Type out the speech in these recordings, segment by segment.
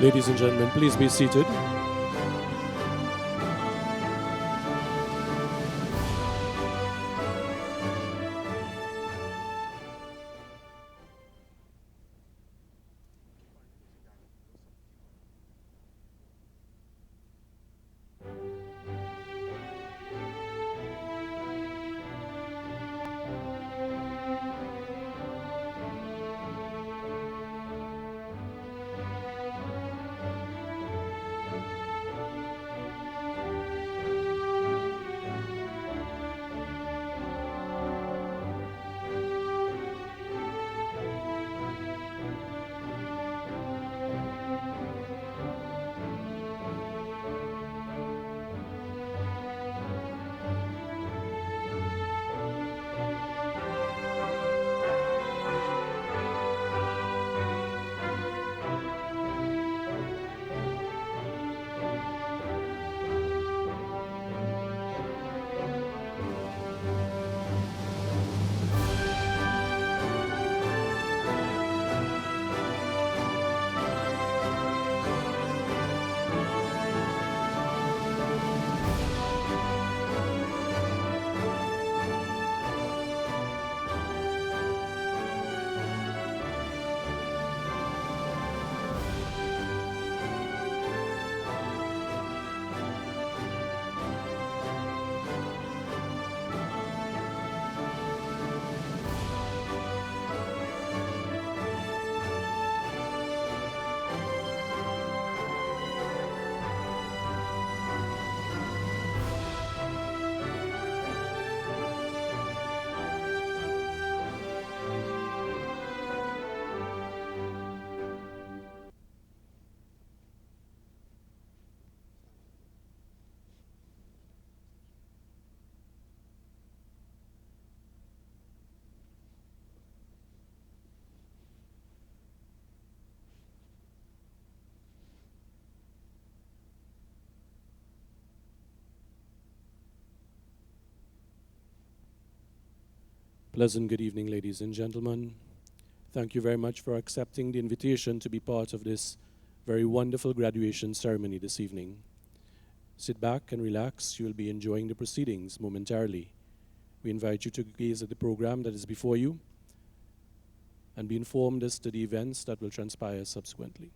Ladies and gentlemen, please be seated. Pleasant good evening, ladies and gentlemen. Thank you very much for accepting the invitation to be part of this very wonderful graduation ceremony this evening. Sit back and relax. You will be enjoying the proceedings momentarily. We invite you to gaze at the program that is before you and be informed as to the events that will transpire subsequently.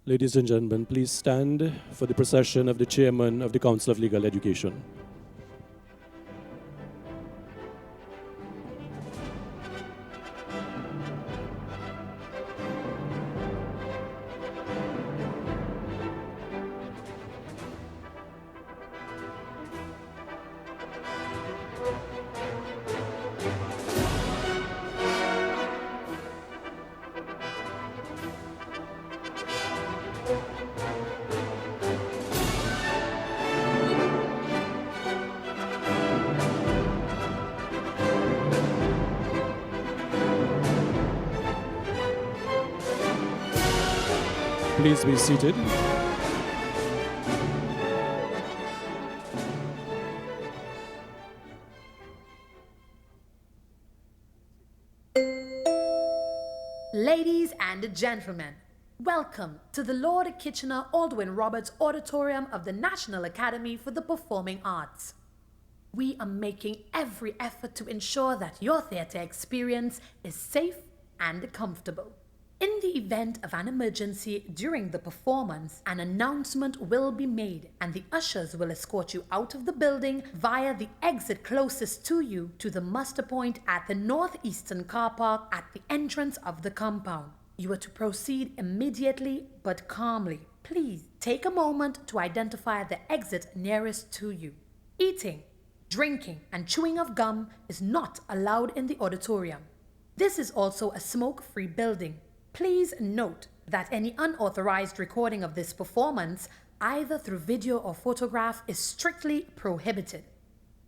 Ladies and gentlemen, please stand for the procession of the Chairman of the Council of Legal Education. Please be seated. Ladies and gentlemen, welcome to the Lord Kitchener Aldwin Roberts Auditorium of the National Academy for the Performing Arts. We are making every effort to ensure that your theatre experience is safe and comfortable. In the event of an emergency during the performance, an announcement will be made and the ushers will escort you out of the building via the exit closest to you to the muster point at the northeastern car park at the entrance of the compound. You are to proceed immediately but calmly. Please take a moment to identify the exit nearest to you. Eating, drinking, and chewing of gum is not allowed in the auditorium. This is also a smoke-free building. Please note that any unauthorized recording of this performance, either through video or photograph, is strictly prohibited.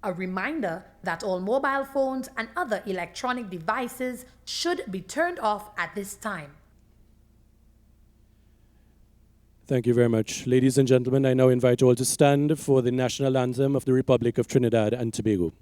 A reminder that all mobile phones and other electronic devices should be turned off at this time. Thank you very much. Ladies and gentlemen, I now invite you all to stand for the national anthem of the Republic of Trinidad and Tobago.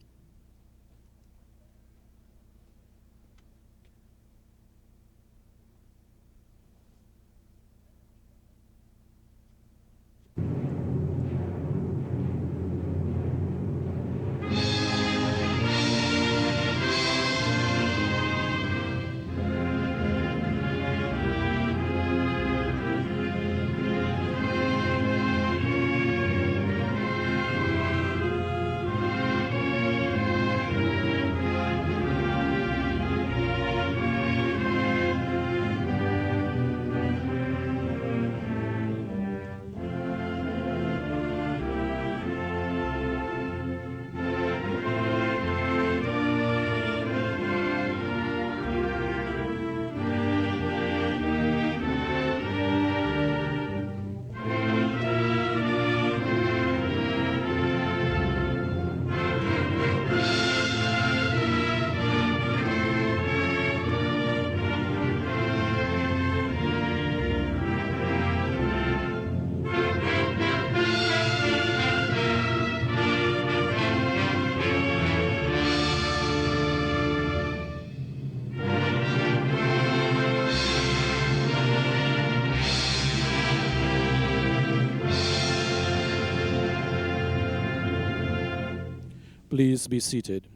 Please be seated.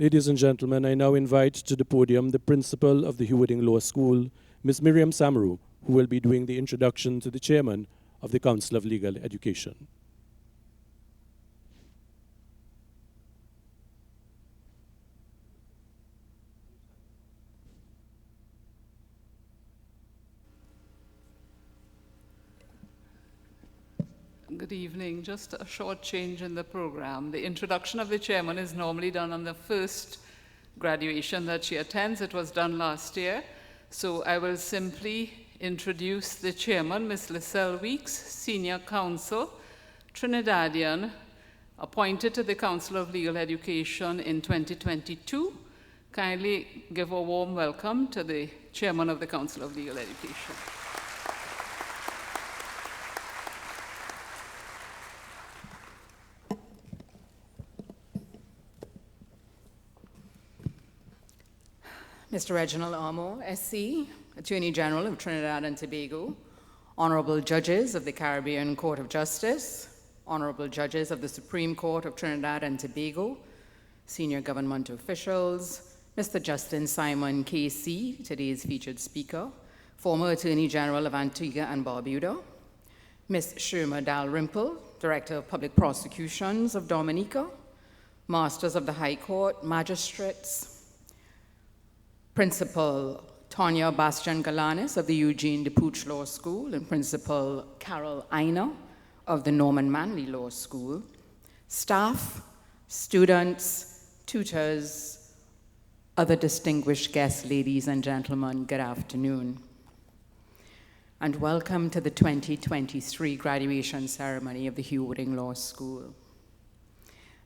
Ladies and gentlemen, I now invite to the podium the principal of the Hugh Law School, Ms. Miriam Samaru, who will be doing the introduction to the chairman of the Council of Legal Education. Good evening. Just a short change in the program. The introduction of the chairman is normally done on the first graduation that she attends. It was done last year. So I will simply introduce the chairman, Ms. Lisselle Weeks, Senior Counsel, Trinidadian, appointed to the Council of Legal Education in 2022. Kindly give a warm welcome to the chairman of the Council of Legal Education. Mr. Reginald Amo, SC, Attorney General of Trinidad and Tobago, Honorable Judges of the Caribbean Court of Justice, Honorable Judges of the Supreme Court of Trinidad and Tobago, Senior Government Officials, Mr. Justin Simon, KC, today's featured speaker, former Attorney General of Antigua and Barbuda, Ms. Sherma Dalrymple, Director of Public Prosecutions of Dominica, Masters of the High Court, Magistrates, Principal Tonya Bastian Galanis of the Eugene DePooch Law School, and Principal Carol Einer of the Norman Manley Law School, staff, students, tutors, other distinguished guests, ladies and gentlemen, good afternoon. And welcome to the 2023 graduation ceremony of the Hugh Law School.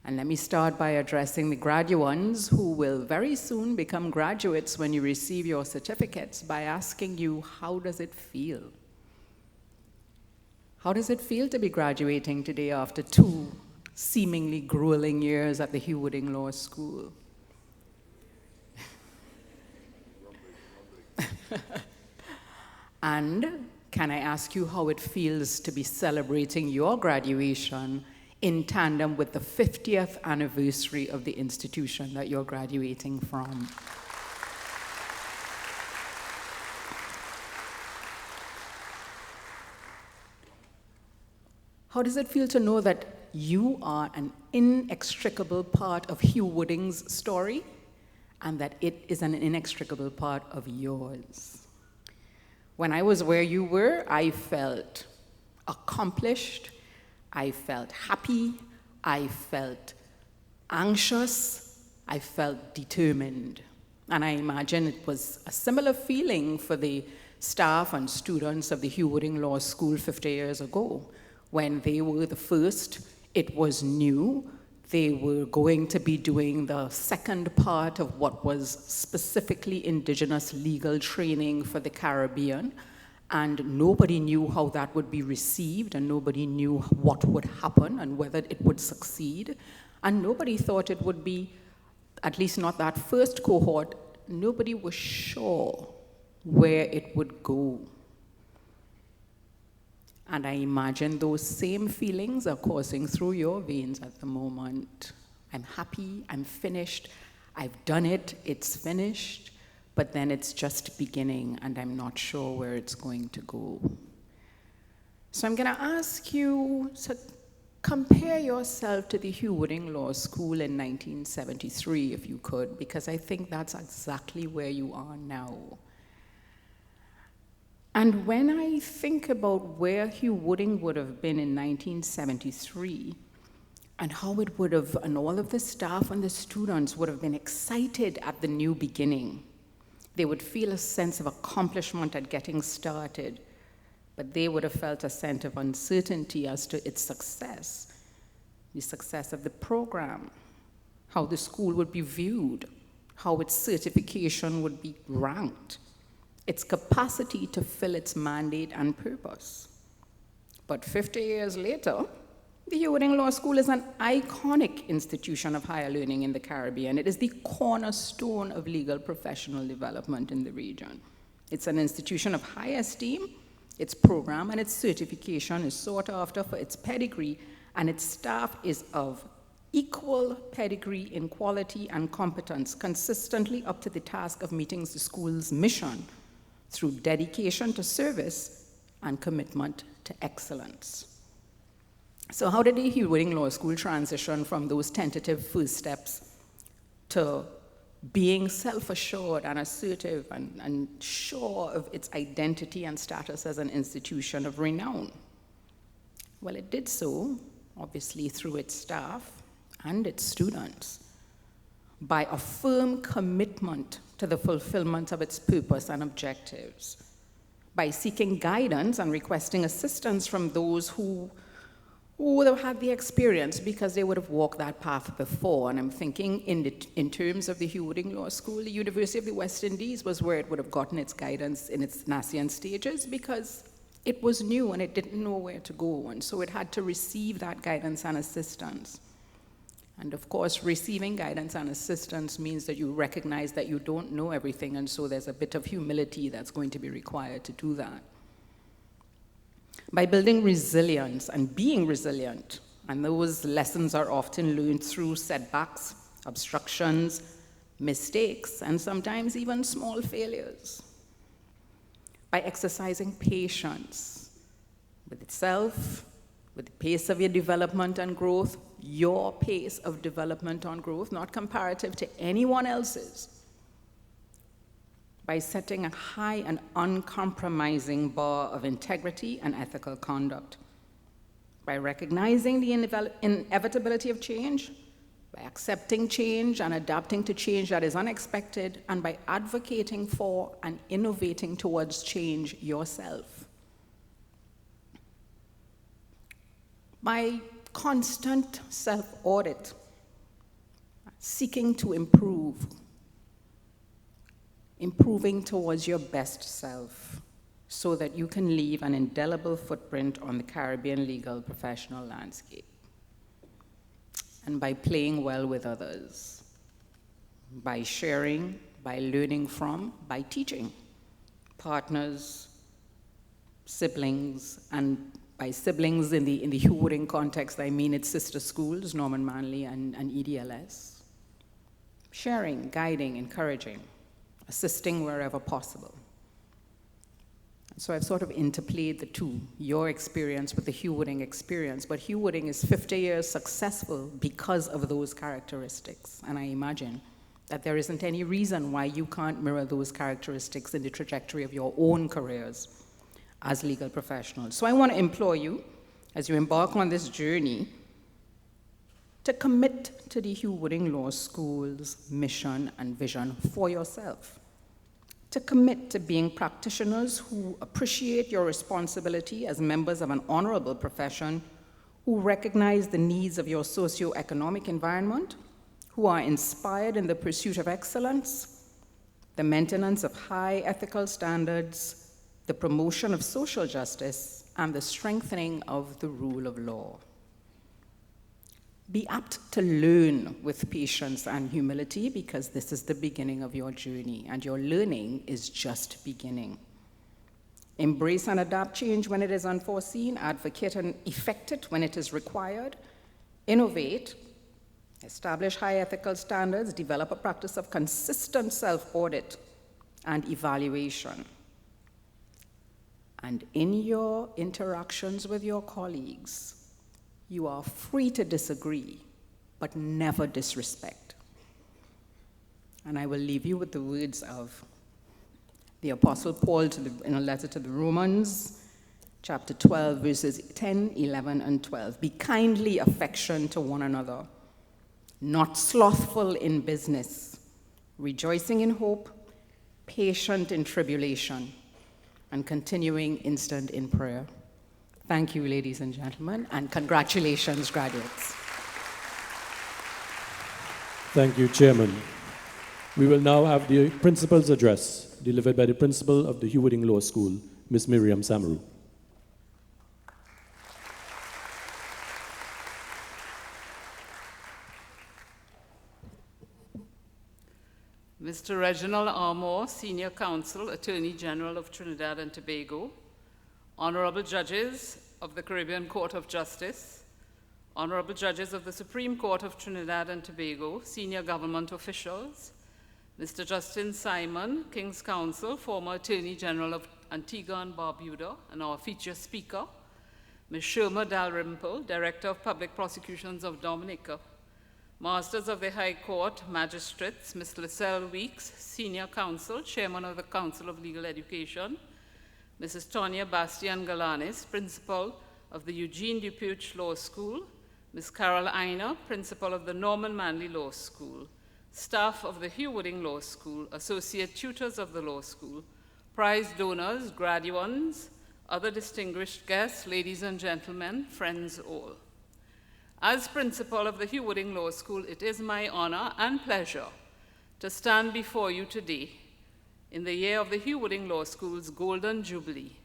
And let me start by addressing the graduands who will very soon become graduates when you receive your certificates by asking you, how does it feel? How does it feel to be graduating today after 2 seemingly grueling years at the Hugh Law School? And can I ask you how it feels to be celebrating your graduation in tandem with the 50th anniversary of the institution that you're graduating from? How does it feel to know that you are an inextricable part of Hugh Wooding's story and that it is an inextricable part of yours? When I was where you were, I felt accomplished, I felt happy, I felt anxious, I felt determined. And I imagine it was a similar feeling for the staff and students of the Hugh Wooding Law School 50 years ago. When they were the first, it was new. They were going to be doing the second part of what was specifically indigenous legal training for the Caribbean, and nobody knew how that would be received, and nobody knew what would happen and whether it would succeed, and nobody thought it would be, at least not that first cohort, nobody was sure where it would go. And I imagine those same feelings are coursing through your veins at the moment. I'm happy, I'm finished, I've done it, it's finished, but then it's just beginning and I'm not sure where it's going to go. So I'm gonna ask you to compare yourself to the Hugh Wooding Law School in 1973, if you could, because I think that's exactly where you are now. And when I think about where Hugh Wooding would have been in 1973, and how it would have, and all of the staff and the students would have been excited at the new beginning. They would feel a sense of accomplishment at getting started, but they would have felt a sense of uncertainty as to its success, the success of the program, how the school would be viewed, how its certification would be ranked, its capacity to fill its mandate and purpose. But 50 years later, the Hugh Wooding Law School is an iconic institution of higher learning in the Caribbean. It is the cornerstone of legal professional development in the region. It's an institution of high esteem. Its program and its certification is sought after for its pedigree, and its staff is of equal pedigree in quality and competence, consistently up to the task of meeting the school's mission through dedication to service and commitment to excellence. So how did the Hugh Wooding Law School transition from those tentative first steps to being self-assured and assertive and sure of its identity and status as an institution of renown? Well, it did so, obviously, through its staff and its students, by a firm commitment to the fulfillment of its purpose and objectives, by seeking guidance and requesting assistance from those who would have had the experience because they would have walked that path before. And I'm thinking in terms of the Hugh Wooding Law School, the University of the West Indies was where it would have gotten its guidance in its nascent stages because it was new and it didn't know where to go. And so it had to receive that guidance and assistance. And of course, receiving guidance and assistance means that you recognize that you don't know everything, and so there's a bit of humility that's going to be required to do that. By building resilience and being resilient, and those lessons are often learned through setbacks, obstructions, mistakes, and sometimes even small failures. By exercising patience with itself, with the pace of your development and growth, your pace of development and growth, not comparative to anyone else's. By setting a high and uncompromising bar of integrity and ethical conduct. By recognizing the inevitability of change, by accepting change and adapting to change that is unexpected, and by advocating for and innovating towards change yourself. By constant self-audit seeking to improve, improving towards your best self so that you can leave an indelible footprint on the Caribbean legal professional landscape. And by playing well with others, by sharing, by learning from, by teaching partners, siblings, and by siblings in the Hugh Wooding context, I mean its sister schools, Norman Manley and EDLS. Sharing, guiding, encouraging, assisting wherever possible. So I've sort of interplayed the two, your experience with the Hugh Wooding experience, but Hugh Wooding is 50 years successful because of those characteristics, and I imagine that there isn't any reason why you can't mirror those characteristics in the trajectory of your own careers as legal professionals. So I want to implore you, as you embark on this journey, to commit to the Hugh Wooding Law School's mission and vision for yourself. To commit to being practitioners who appreciate your responsibility as members of an honorable profession, who recognize the needs of your socio-economic environment, who are inspired in the pursuit of excellence, the maintenance of high ethical standards, the promotion of social justice, and the strengthening of the rule of law. Be apt to learn with patience and humility, because this is the beginning of your journey, and your learning is just beginning. Embrace and adapt change when it is unforeseen, advocate and effect it when it is required, innovate, establish high ethical standards, develop a practice of consistent self-audit and evaluation. And in your interactions with your colleagues, you are free to disagree, but never disrespect. And I will leave you with the words of the Apostle Paul in a letter to the Romans, chapter 12, verses 10, 11, and 12. Be kindly affectioned to one another, not slothful in business, rejoicing in hope, patient in tribulation, and continuing instant in prayer. Thank you, ladies and gentlemen, and congratulations, graduates. Thank you, Chairman. We will now have the Principal's address delivered by the Principal of the Hugh Wooding Law School, Ms. Miriam Samaru. Mr. Reginald Armour, Senior Counsel, Attorney General of Trinidad and Tobago, Honorable Judges of the Caribbean Court of Justice, Honorable Judges of the Supreme Court of Trinidad and Tobago, Senior Government Officials, Mr. Justin Simon, King's Counsel, former Attorney General of Antigua and Barbuda, and our feature speaker, Ms. Sherma Dalrymple, Director of Public Prosecutions of Dominica, Masters of the High Court, Magistrates, Ms. Lisselle Weeks, Senior Counsel, Chairman of the Council of Legal Education, Mrs. Tonya Bastian Galanis, Principal of the Eugene Dupuch Law School, Ms. Carol Einer, Principal of the Norman Manley Law School, staff of the Hugh Wooding Law School, associate tutors of the law school, prize donors, graduands, other distinguished guests, ladies and gentlemen, friends all. As principal of the Hugh Wooding Law School, it is my honor and pleasure to stand before you today in the year of the Hugh Wooding Law School's Golden Jubilee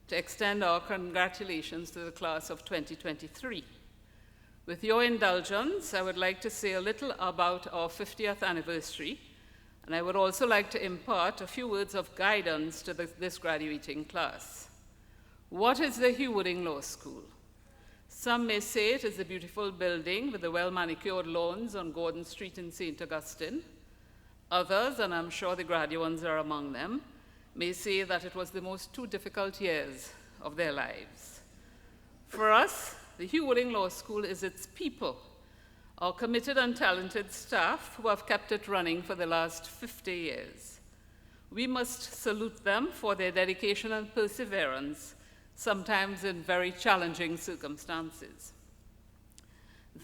to extend our congratulations to the class of 2023. With your indulgence, I would like to say a little about our 50th anniversary, and I would also like to impart a few words of guidance to this graduating class. What is the Hugh Wooding Law School? Some may say it is a beautiful building with the well-manicured lawns on Gordon Street in St. Augustine. Others, and I'm sure the graduates are among them, may say that it was the most 2 difficult years of their lives. For us, the Hugh Wooding Law School is its people, our committed and talented staff who have kept it running for the last 50 years. We must salute them for their dedication and perseverance, sometimes in very challenging circumstances.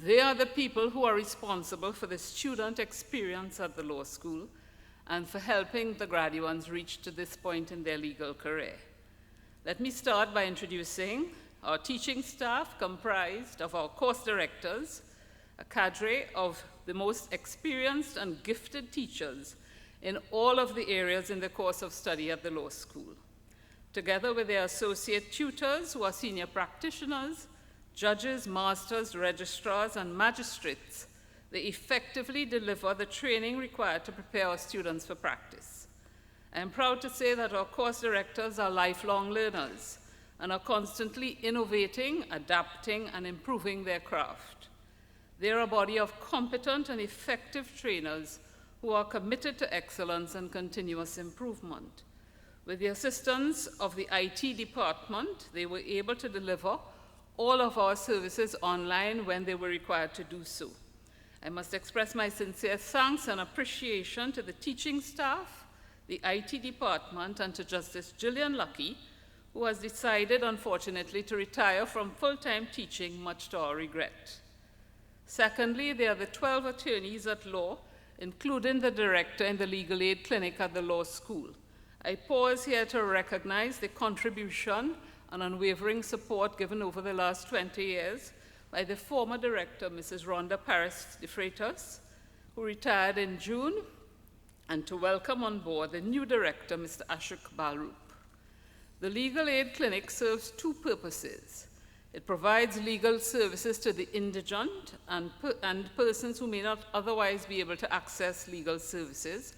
They are the people who are responsible for the student experience at the law school and for helping the graduates reach to this point in their legal career. Let me start by introducing our teaching staff, comprised of our course directors, a cadre of the most experienced and gifted teachers in all of the areas in the course of study at the law school. Together with their associate tutors, who are senior practitioners, judges, masters, registrars, and magistrates, they effectively deliver the training required to prepare our students for practice. I am proud to say that our course directors are lifelong learners and are constantly innovating, adapting, and improving their craft. They are a body of competent and effective trainers who are committed to excellence and continuous improvement. With the assistance of the IT department, they were able to deliver all of our services online when they were required to do so. I must express my sincere thanks and appreciation to the teaching staff, the IT department, and to Justice Gillian Lucky, who has decided, unfortunately, to retire from full-time teaching, much to our regret. Secondly, there are the 12 attorneys at law, including the director in the legal aid clinic at the law school. I pause here to recognize the contribution and unwavering support given over the last 20 years by the former director, Mrs. Rhonda Paris de Freitas, who retired in June, and to welcome on board the new director, Mr. Ashok Balrup. The Legal Aid Clinic serves two purposes. It provides legal services to the indigent and persons who may not otherwise be able to access legal services,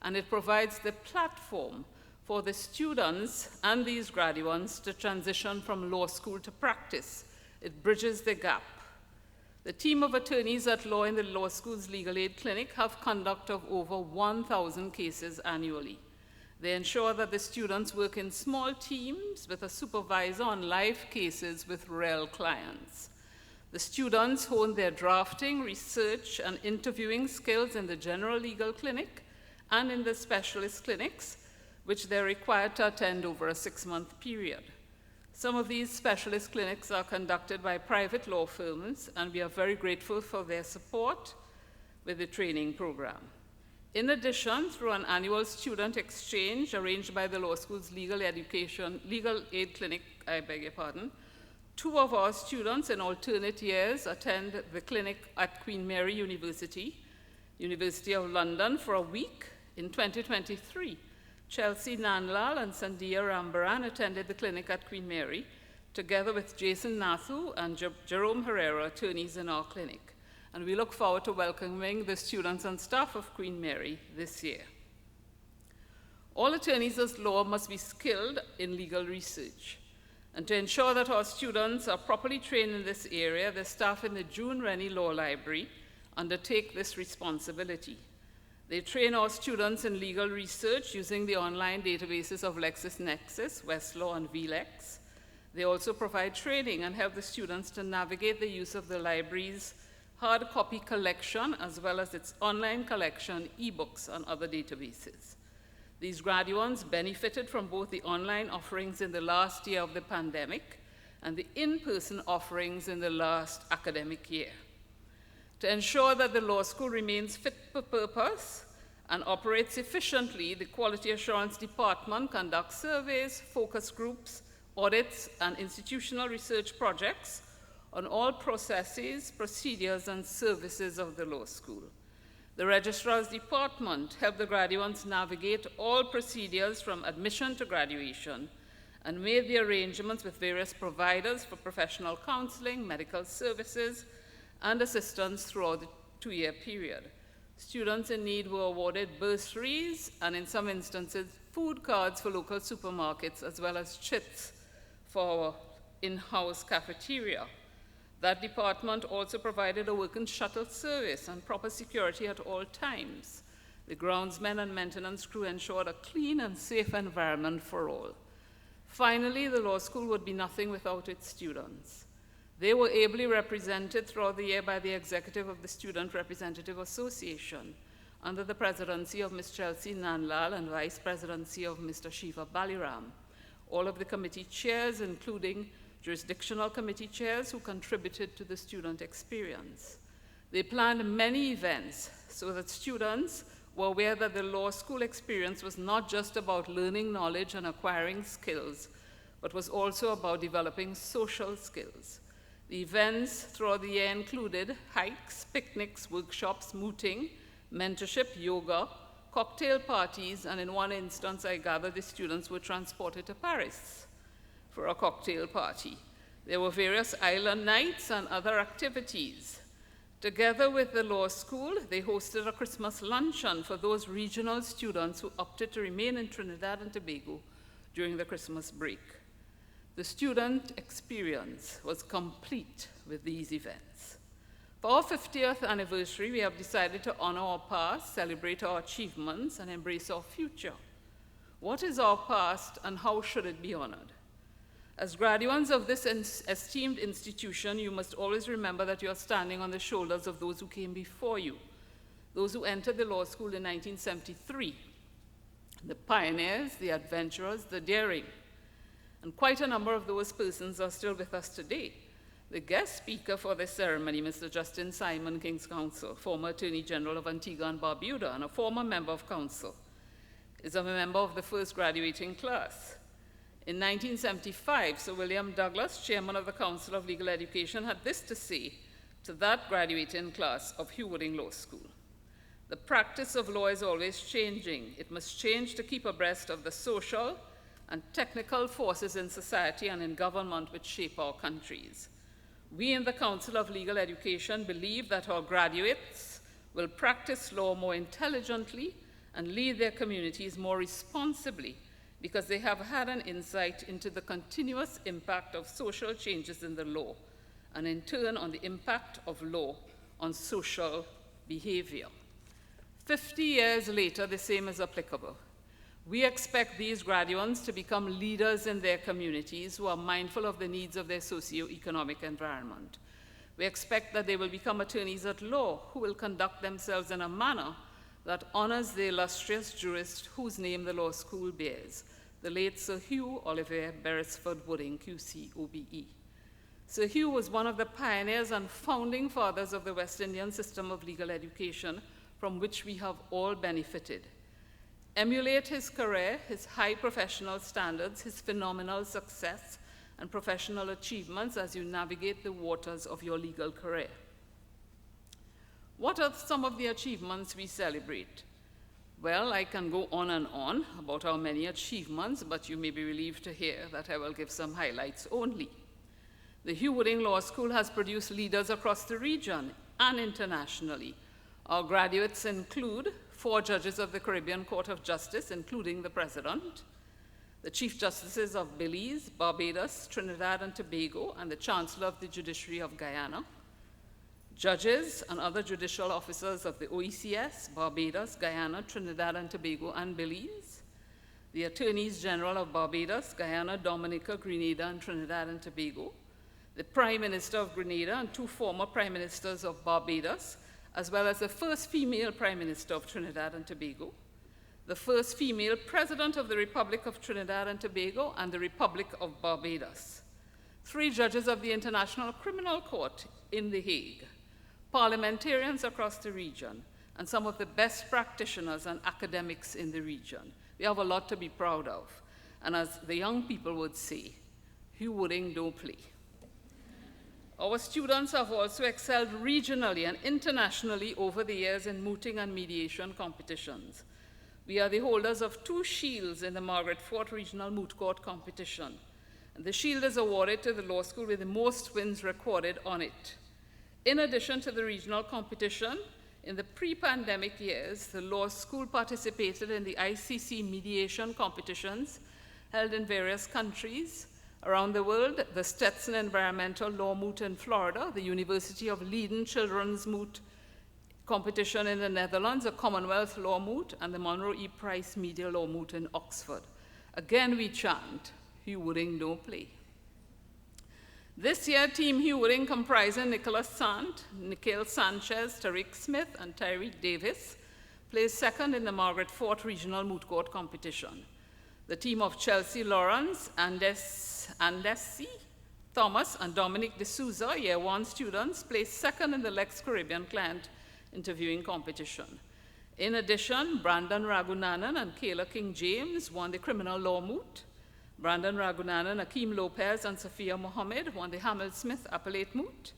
and it provides the platform for the students and these graduates to transition from law school to practice. It bridges the gap. The team of attorneys at law in the law school's legal aid clinic have conduct of over 1,000 cases annually. They ensure that the students work in small teams with a supervisor on live cases with real clients. The students hone their drafting, research, and interviewing skills in the general legal clinic and in the specialist clinics, which they're required to attend over a 6-month period. Some of these specialist clinics are conducted by private law firms, and we are very grateful for their support with the training program. In addition, through an annual student exchange arranged by the law school's legal aid clinic, 2 of our students in alternate years attend the clinic at Queen Mary University, University of London, for a week. In 2023, Chelsea Nanlal and Sandia Rambaran attended the clinic at Queen Mary, together with Jason Nathu and Jerome Herrera, attorneys in our clinic. And we look forward to welcoming the students and staff of Queen Mary this year. All attorneys at law must be skilled in legal research. And to ensure that our students are properly trained in this area, the staff in the June Rennie Law Library undertake this responsibility. They train our students in legal research using the online databases of LexisNexis, Westlaw, and VLex. They also provide training and help the students to navigate the use of the library's hard copy collection, as well as its online collection, ebooks, and other databases. These graduates benefited from both the online offerings in the last year of the pandemic and the in-person offerings in the last academic year. To ensure that the law school remains fit for purpose and operates efficiently, the Quality Assurance Department conducts surveys, focus groups, audits, and institutional research projects on all processes, procedures, and services of the law school. The Registrar's Department helped the graduates navigate all procedures from admission to graduation and made the arrangements with various providers for professional counseling, medical services, and assistance throughout the 2-year period. Students in need were awarded bursaries and, in some instances, food cards for local supermarkets, as well as chits for our in-house cafeteria. That department also provided a working shuttle service and proper security at all times. The groundsmen and maintenance crew ensured a clean and safe environment for all. Finally, the law school would be nothing without its students. They were ably represented throughout the year by the executive of the Student Representative Association, under the presidency of Ms. Chelsea Nanlal and vice presidency of Mr. Shiva Baliram. All of the committee chairs, including jurisdictional committee chairs, who contributed to the student experience. They planned many events so that students were aware that the law school experience was not just about learning knowledge and acquiring skills, but was also about developing social skills. The events throughout the year included hikes, picnics, workshops, mooting, mentorship, yoga, cocktail parties, and in one instance, I gather the students were transported to Paris for a cocktail party. There were various island nights and other activities. Together with the law school, they hosted a Christmas luncheon for those regional students who opted to remain in Trinidad and Tobago during the Christmas break. The student experience was complete with these events. For our 50th anniversary, we have decided to honor our past, celebrate our achievements, and embrace our future. What is our past and how should it be honored? As graduates of this esteemed institution, you must always remember that you are standing on the shoulders of those who came before you, those who entered the law school in 1973, the pioneers, the adventurers, the daring. And quite a number of those persons are still with us today. The guest speaker for this ceremony, Mr. Justin Simon, King's Counsel, former Attorney General of Antigua and Barbuda, and a former member of council, is a member of the first graduating class. In 1975, Sir William Douglas, Chairman of the Council of Legal Education, had this to say to that graduating class of Hugh Law School. The practice of law is always changing. It must change to keep abreast of the social and technical forces in society and in government which shape our countries. We in the Council of Legal Education believe that our graduates will practice law more intelligently and lead their communities more responsibly because they have had an insight into the continuous impact of social changes in the law and in turn on the impact of law on social behavior. 50 years later, the same is applicable. We expect these graduates to become leaders in their communities who are mindful of the needs of their socio-economic environment. We expect that they will become attorneys at law who will conduct themselves in a manner that honors the illustrious jurist whose name the law school bears, the late Sir Hugh Oliver Beresford Wooding, QC, OBE. Sir Hugh was one of the pioneers and founding fathers of the West Indian system of legal education from which we have all benefited. Emulate his career, his high professional standards, his phenomenal success, and professional achievements as you navigate the waters of your legal career. What are some of the achievements we celebrate? Well, I can go on and on about our many achievements, but you may be relieved to hear that I will give some highlights only. The Hugh Wooding Law School has produced leaders across the region and internationally. Our graduates include 4 judges of the Caribbean Court of Justice, including the President, the Chief Justices of Belize, Barbados, Trinidad and Tobago, and the Chancellor of the Judiciary of Guyana, judges and other judicial officers of the OECS, Barbados, Guyana, Trinidad and Tobago, and Belize, the Attorneys General of Barbados, Guyana, Dominica, Grenada, and Trinidad and Tobago, the Prime Minister of Grenada and 2 former Prime Ministers of Barbados, as well as the first female Prime Minister of Trinidad and Tobago, the first female President of the Republic of Trinidad and Tobago and the Republic of Barbados, 3 judges of the International Criminal Court in The Hague, parliamentarians across the region, and some of the best practitioners and academics in the region. We have a lot to be proud of. And as the young people would say, Hugh Wooding don't play. Our students have also excelled regionally and internationally over the years in mooting and mediation competitions. We are the holders of 2 shields in the Margaret Fort Regional Moot Court competition. And the shield is awarded to the law school with the most wins recorded on it. In addition to the regional competition, in the pre-pandemic years, the law school participated in the ICC mediation competitions held in various countries around the world, the Stetson Environmental Law Moot in Florida, the University of Leiden Children's Moot competition in the Netherlands, a Commonwealth Law Moot, and the Monroe E. Price Media Law Moot in Oxford. Again, we chant, Hugh Wooding don't play. This year, Team Hugh Wooding, comprising Nicholas Sant, Nikhil Sanchez, Tariq Smith, and Tyreek Davis, placed second in the Margaret Fort Regional Moot Court competition. The team of Chelsea Lawrence, Andesi Thomas, and Dominic D'Souza, Year 1 students, placed second in the Lex Caribbean Client Interviewing competition. In addition, Brandon Ragunanan and Kayla King James won the Criminal Law Moot. Brandon Ragunanan, Akeem Lopez, and Sophia Mohammed won the Hammersmith Appellate Moot.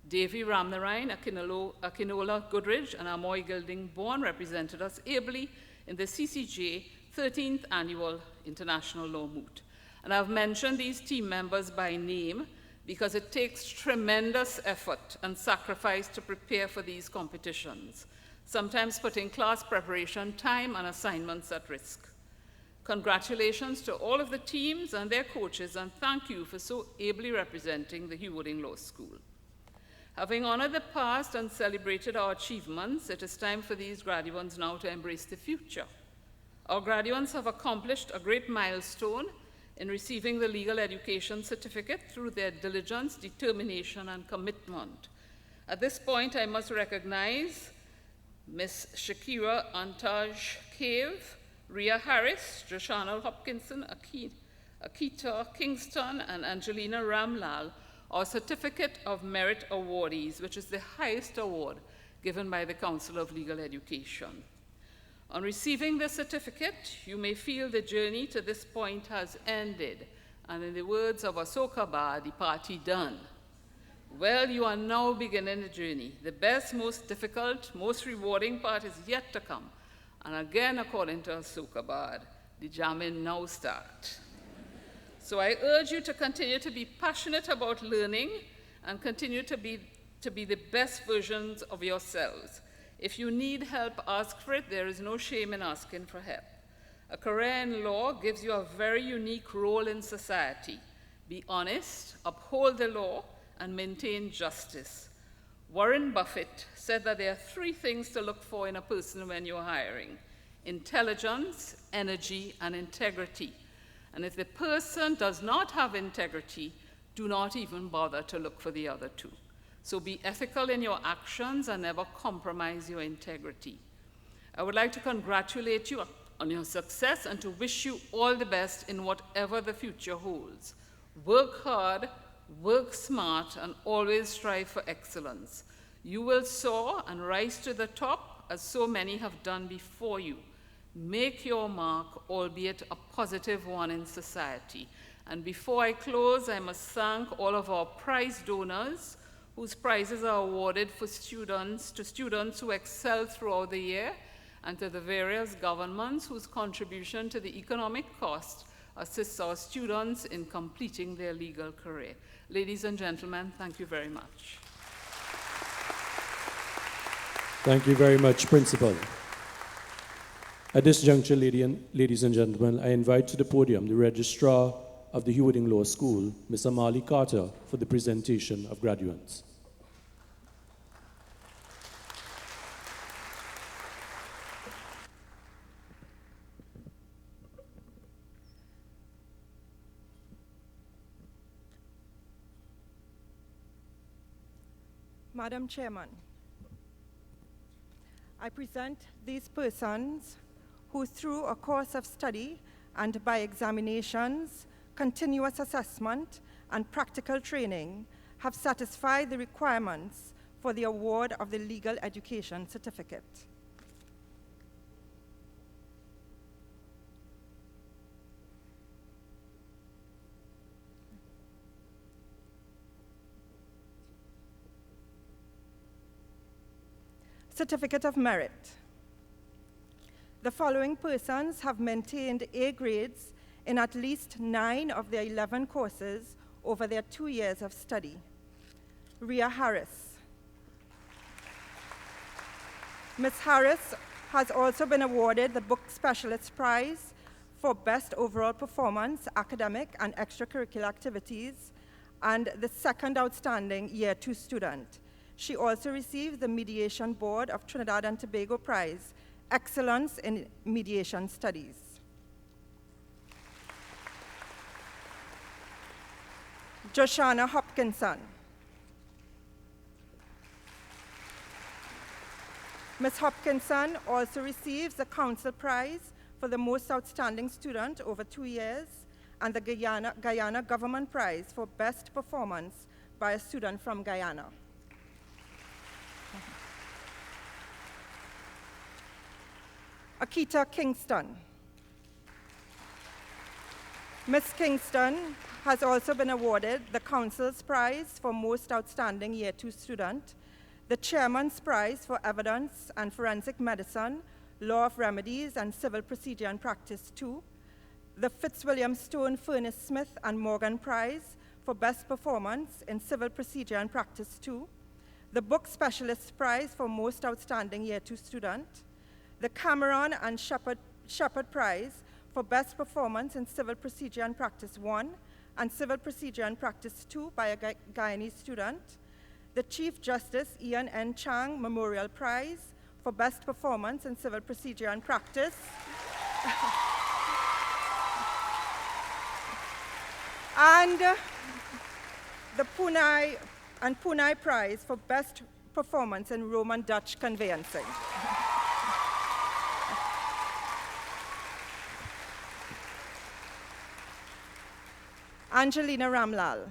Davy Ramnarine, Akinola Goodridge, and Amoy Gilding Bourne represented us ably in the CCJ 13th Annual International Law Moot. And I've mentioned these team members by name because it takes tremendous effort and sacrifice to prepare for these competitions, sometimes putting class preparation time and assignments at risk. Congratulations to all of the teams and their coaches, and thank you for so ably representing the Hugh Law School. Having honored the past and celebrated our achievements, it is time for these graduates now to embrace the future. Our graduates have accomplished a great milestone in receiving the legal education certificate through their diligence, determination, and commitment. At this point, I must recognize Ms. Shakira Antaj Cave, Rhea Harris, Joshana Hopkinson, Akita Kingston, and Angelina Ramlal, our Certificate of Merit awardees, which is the highest award given by the Council of Legal Education. On receiving the certificate, you may feel the journey to this point has ended, and in the words of Asoka Ba, the party done. Well, you are now beginning the journey. The best, most difficult, most rewarding part is yet to come. And again, according to Asoka Ba, the jamming now start. So I urge you to continue to be passionate about learning and continue to be the best versions of yourselves. If you need help, ask for it. There is no shame in asking for help. A career in law gives you a very unique role in society. Be honest, uphold the law, and maintain justice. Warren Buffett said that there are 3 things to look for in a person when you're hiring: intelligence, energy, and integrity. And if the person does not have integrity, do not even bother to look for the other 2. So be ethical in your actions and never compromise your integrity. I would like to congratulate you on your success and to wish you all the best in whatever the future holds. Work hard, work smart, and always strive for excellence. You will soar and rise to the top as so many have done before you. Make your mark, albeit a positive one, in society. And before I close, I must thank all of our prize donors whose prizes are awarded to students who excel throughout the year, and to the various governments whose contribution to the economic cost assists our students in completing their legal career. Ladies and gentlemen, thank you very much. Thank you very much, Principal. At this juncture, ladies and gentlemen, I invite to the podium the Registrar of the Hugh Law School, Ms. Amali Carter, for the presentation of graduates. Madam Chairman, I present these persons who, through a course of study and by examinations, continuous assessment, and practical training, have satisfied the requirements for the award of the Legal Education Certificate. Certificate of Merit. The following persons have maintained A grades in at least 9 of their 11 courses over their 2 years of study. Rhea Harris. Ms. Harris has also been awarded the Book Specialist Prize for Best Overall Performance, Academic and Extracurricular Activities, and the Second Outstanding Year 2 student. She also received the Mediation Board of Trinidad and Tobago Prize, Excellence in Mediation Studies. Joshana Hopkinson. Ms. Hopkinson also receives the Council Prize for the Most Outstanding Student over 2 years and the Guyana Government Prize for Best Performance by a student from Guyana. Akita Kingston. Miss Kingston has also been awarded the Council's Prize for Most Outstanding Year 2 Student, the Chairman's Prize for Evidence and Forensic Medicine, Law of Remedies and Civil Procedure and Practice 2, the Fitzwilliam Stone Furnace Smith and Morgan Prize for Best Performance in Civil Procedure and Practice 2, the Book Specialist Prize for Most Outstanding Year 2 Student, the Cameron and Shepherd Prize for Best Performance in Civil Procedure and Practice 1 and Civil Procedure and Practice 2 by a Guyanese student, the Chief Justice Ian N. Chang Memorial Prize for Best Performance in Civil Procedure and Practice, and the Punai Prize for Best Performance in Roman Dutch Conveyancing. Angelina Ramlal.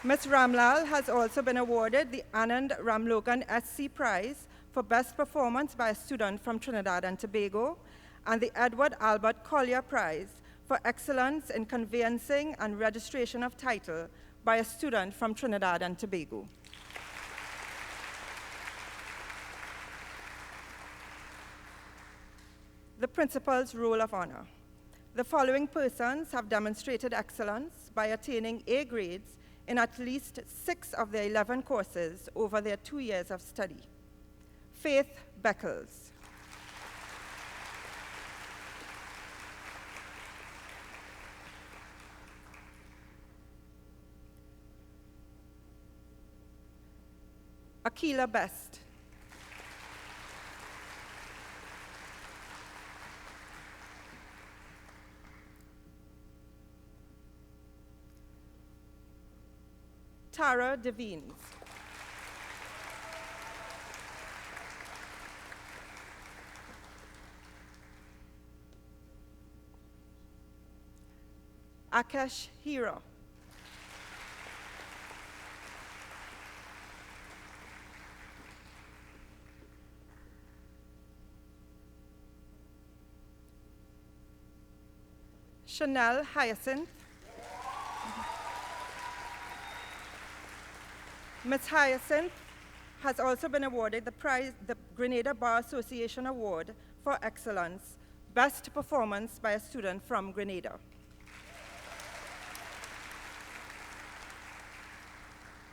Ms. Ramlal has also been awarded the Anand Ramlogan SC Prize for Best Performance by a student from Trinidad and Tobago, and the Edward Albert Collier Prize for Excellence in Conveyancing and Registration of Title by a student from Trinidad and Tobago. The Principal's Roll of Honor. The following persons have demonstrated excellence by attaining A grades in at least 6 of their 11 courses over their 2 years of study. Faith Beckles. Akila Best. Tara Devines. Akash Hero. Chanel Hyacinth. Ms. Hyacinth has also been awarded the Grenada Bar Association Award for Excellence, Best Performance by a Student from Grenada.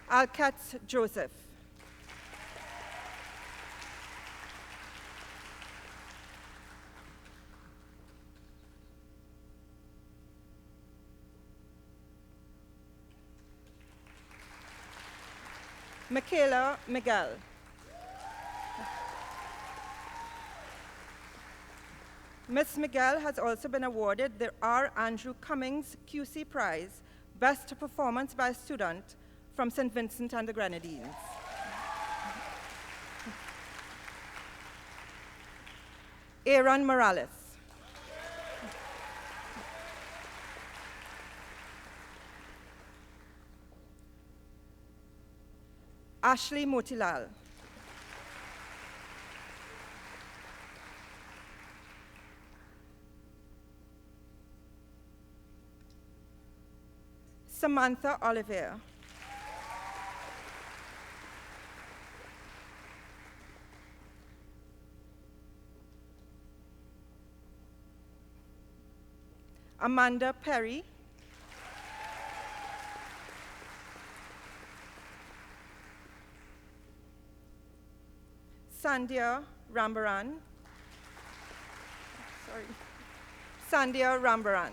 Alkatz Joseph. Michaela Miguel. Ms. Miguel has also been awarded the R. Andrew Cummings QC Prize, Best Performance by a Student from St. Vincent and the Grenadines. Aaron Morales. Ashley Motilal. Samantha Olivier. Amanda Perry. Sandhya Rambaran. Sandhya Rambaran.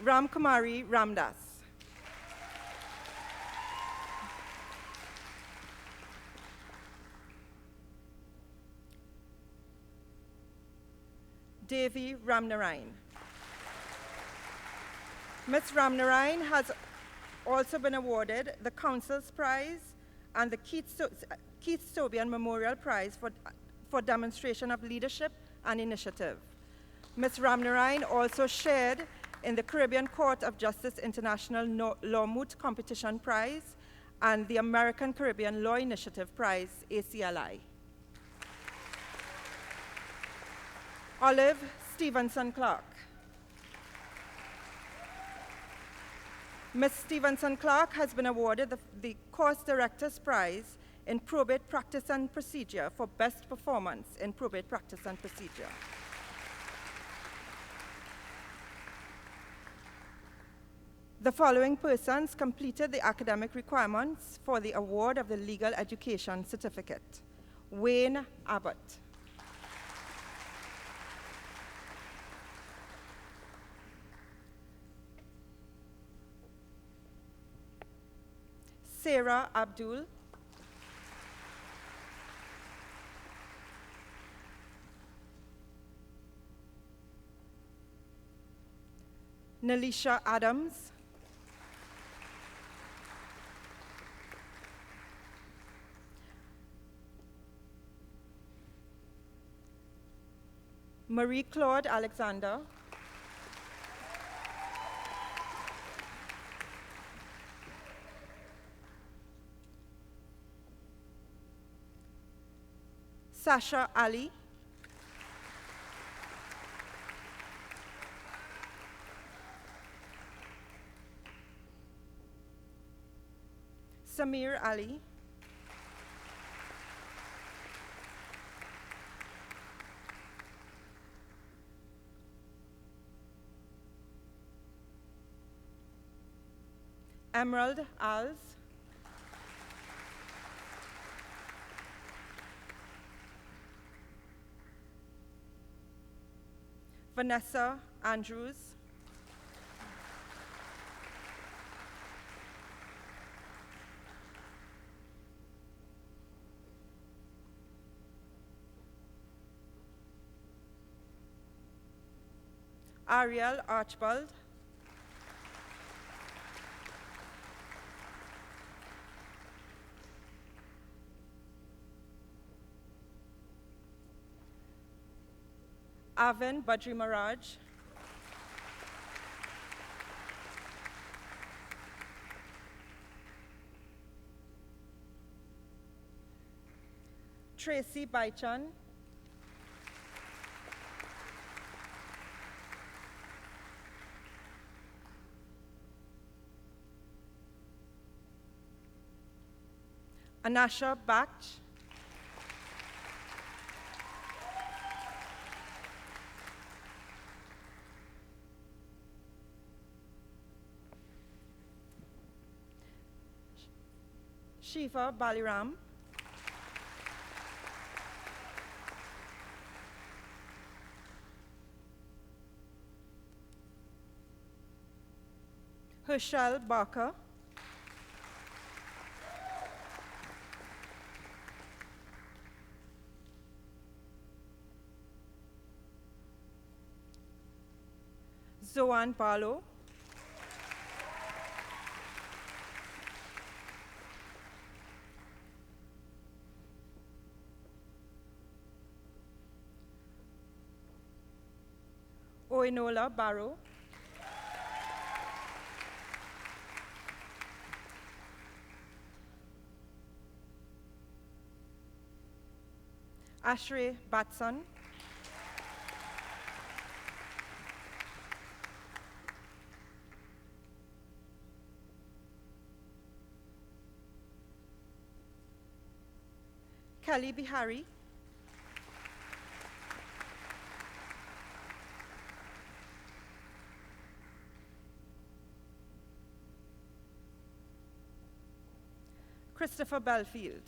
Ramkumari Ramdas. Devi Ramnarayan. Ms. Ramnarayan has also been awarded the Council's Prize and the Keith Sobian Memorial Prize for demonstration of leadership and initiative. Ms. Ramnarayan also shared in the Caribbean Court of Justice International Law Moot Competition Prize and the American Caribbean Law Initiative Prize, ACLI. Olive Stevenson Clark. Ms. Stevenson Clark has been awarded the Course Director's Prize in Probate Practice and Procedure for Best Performance in Probate Practice and Procedure. The following persons completed the academic requirements for the award of the Legal Education Certificate. Wayne Abbott. Sarah Abdul. Nalisha Adams. Marie Claude Alexander. Sasha Ali. Samir Ali. Emerald Alves. Vanessa Andrews. Ariel Archibald. Avin Badri Maraj. Tracy Baichan. Anasha Bach. Shiva Baliram. Herschel Barker. Zoan Barlow. Oinola Barrow. Ashray Batson. Kelly Bihari. Christopher Belfield.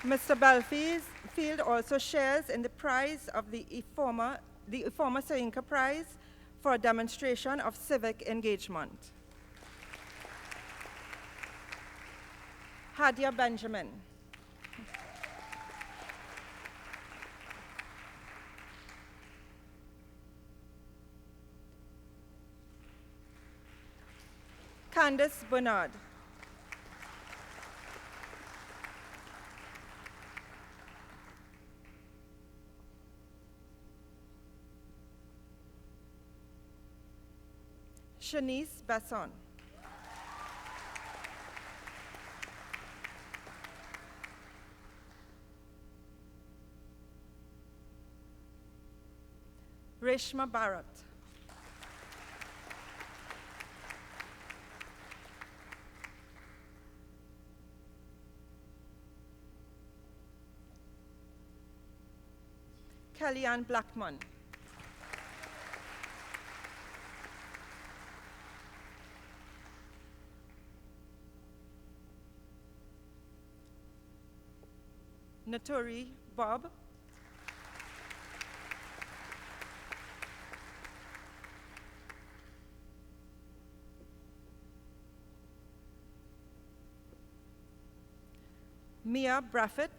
Mr. Belfield also shares in the prize of the Ifoma Soyinka Prize for a demonstration of civic engagement. Hadia Benjamin. Candace Bernard. Shanice Besson. Reshma Bharat. Kellyanne Blackman. Naturi Bob. Mia Braffett.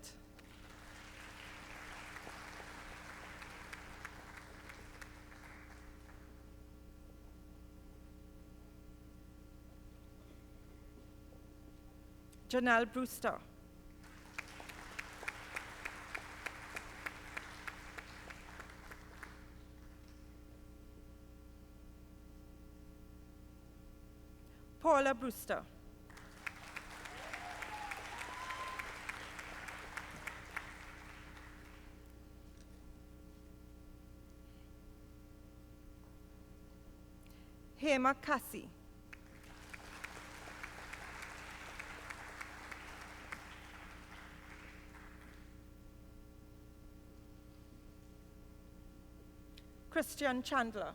Janelle Brewster. Paula Brewster. Hema Cassie. Christian Chandler.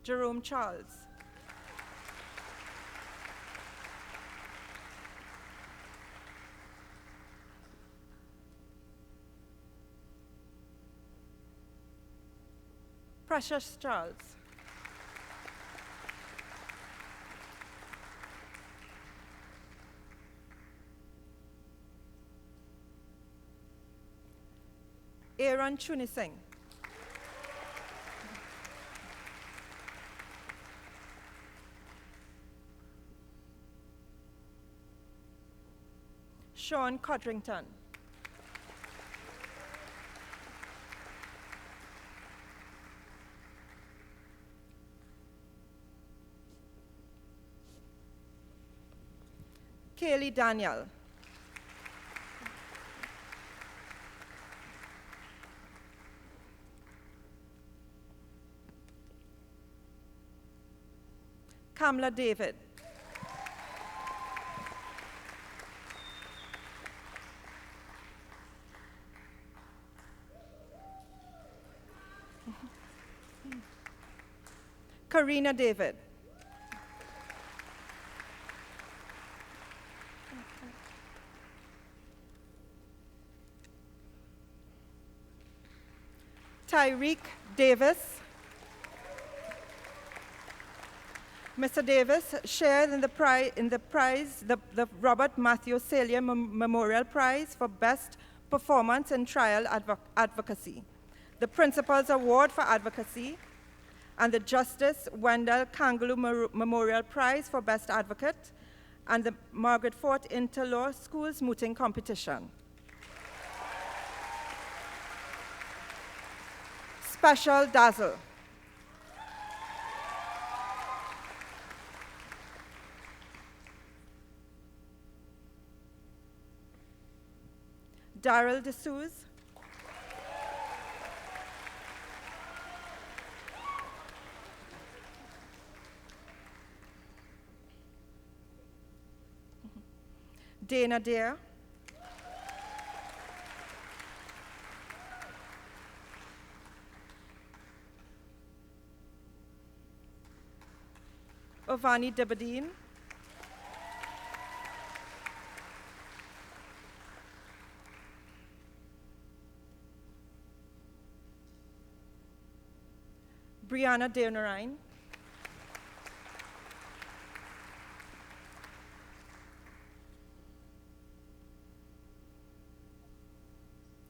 Jerome Charles. Precious Charles. Aaron Chunising. Sean Codrington. Kaylee Daniel. Kamla David. Karina David. Tyreek Davis. Mr. Davis shared in the Robert Matthew Salia Memorial Prize for Best Performance in Trial Advocacy, the Principal's Award for Advocacy, and the Justice Wendell Kangaloo Memorial Prize for Best Advocate, and the Margaret Fort Interlaw Schools Mooting Competition. Special Dazzle. Daryl D'Souza. Dana Dare. Ovani Debadine. Brianna Deonarine.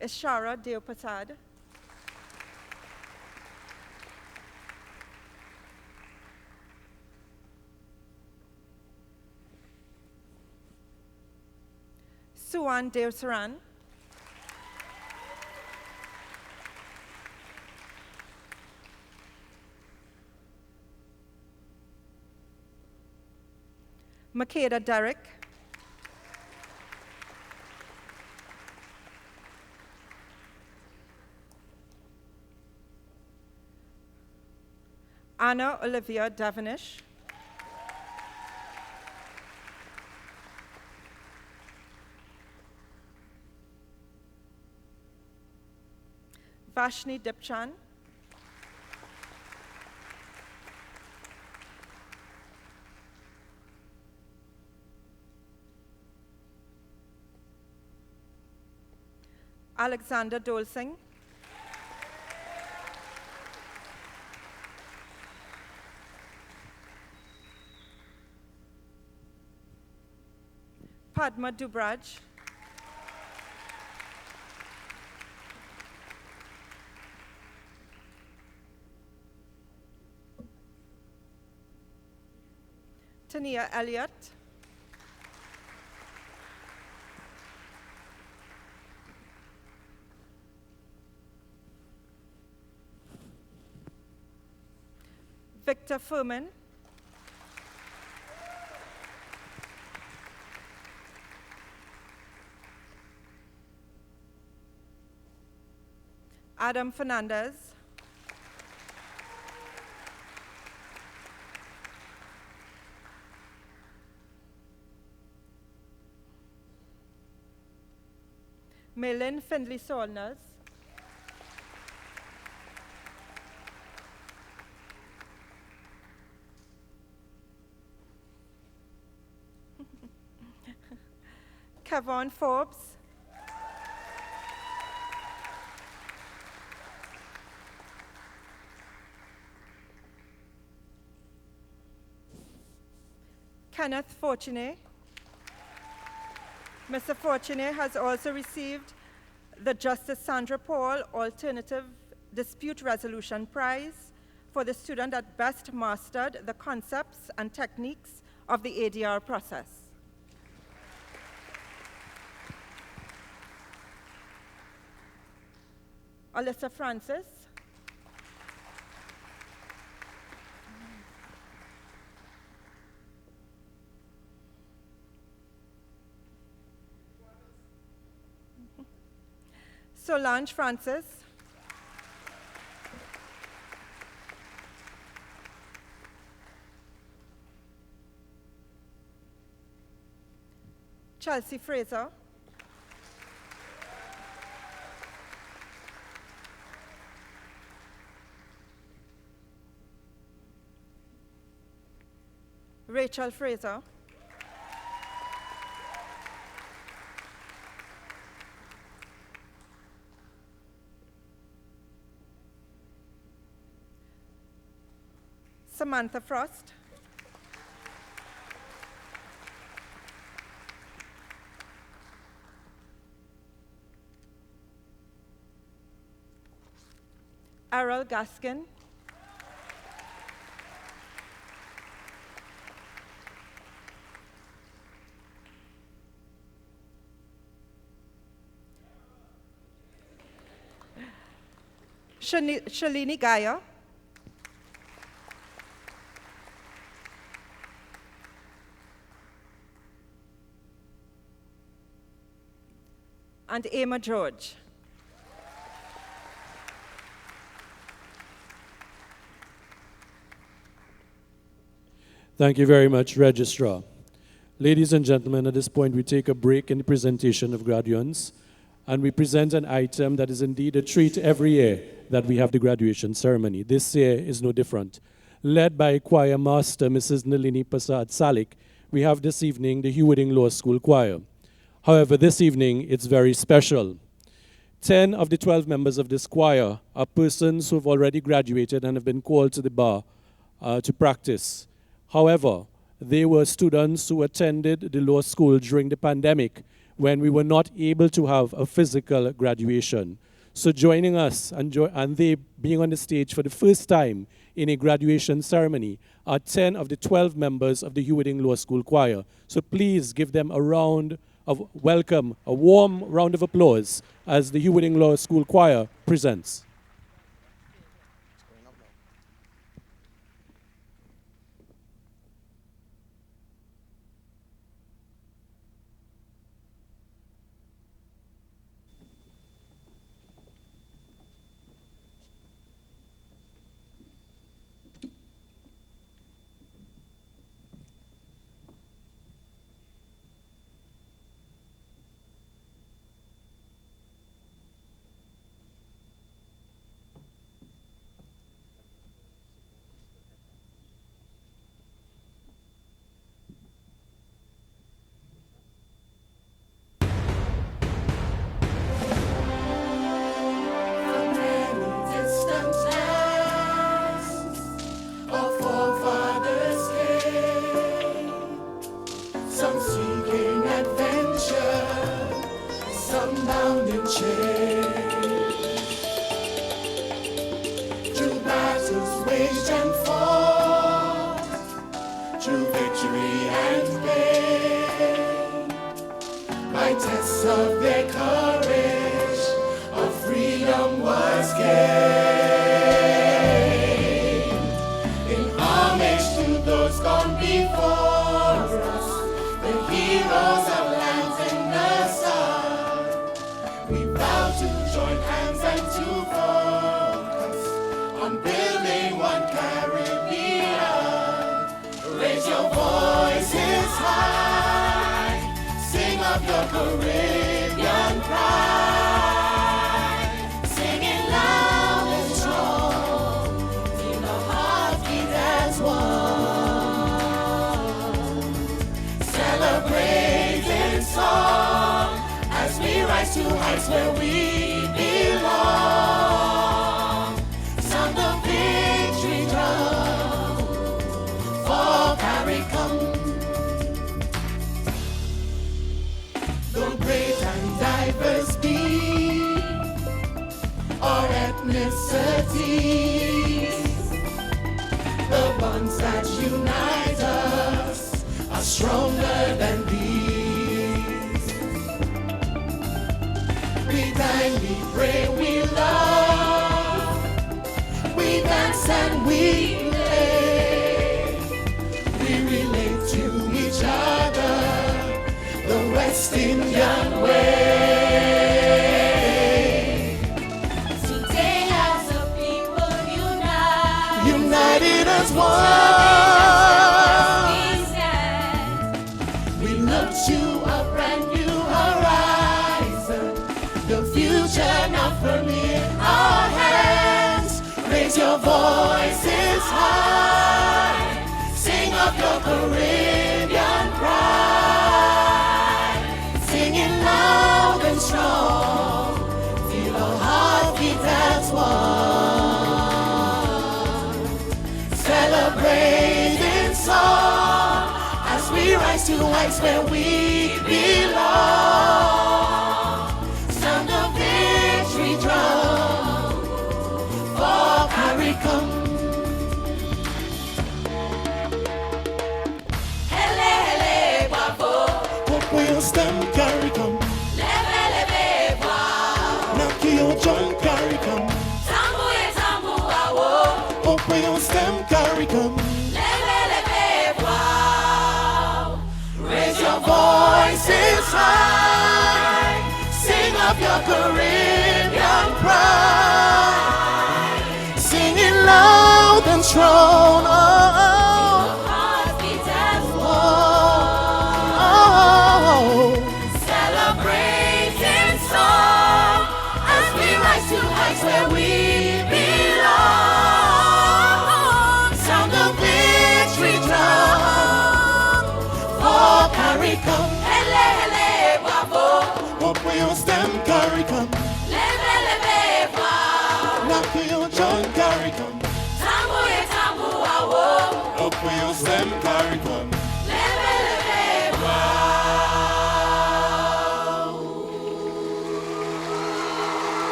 Ishara Deopatad. Suwan Deosaran, Makeda Derek, Anna Olivia Devonish, Vashni Dipchan, Alexander Dolsing, Padma Dubraj, Tania Elliott, Victor Furman, Adam Fernandez, Maylin Findley Solners, Kevon Forbes, Kenneth Fortuné. Mr. Fortuné has also received the Justice Sandra Paul Alternative Dispute Resolution Prize for the student that best mastered the concepts and techniques of the ADR process. Alyssa Francis, Solange Francis, Chelsea Fraser, Rachel Fraser, Samantha Frost, Errol Gaskin, Shalini Gaya, and Emma George. Thank you very much, Registrar. Ladies and gentlemen, at this point we take a break in the presentation of graduates, and we present an item that is indeed a treat every year that we have the graduation ceremony. This year is no different. Led by choir master Mrs. Nalini Prasad Salik, we have this evening the Hugh Law School Choir. However, this evening it's very special. 10 of the 12 members of this choir are persons who have already graduated and have been called to the bar to practice. However, they were students who attended the law school during the pandemic when we were not able to have a physical graduation. So joining us and they being on the stage for the first time in a graduation ceremony are 10 of the 12 members of the Hugh Law School Choir. So please give them a round welcome, a warm round of applause as the Hugh Law School Choir presents.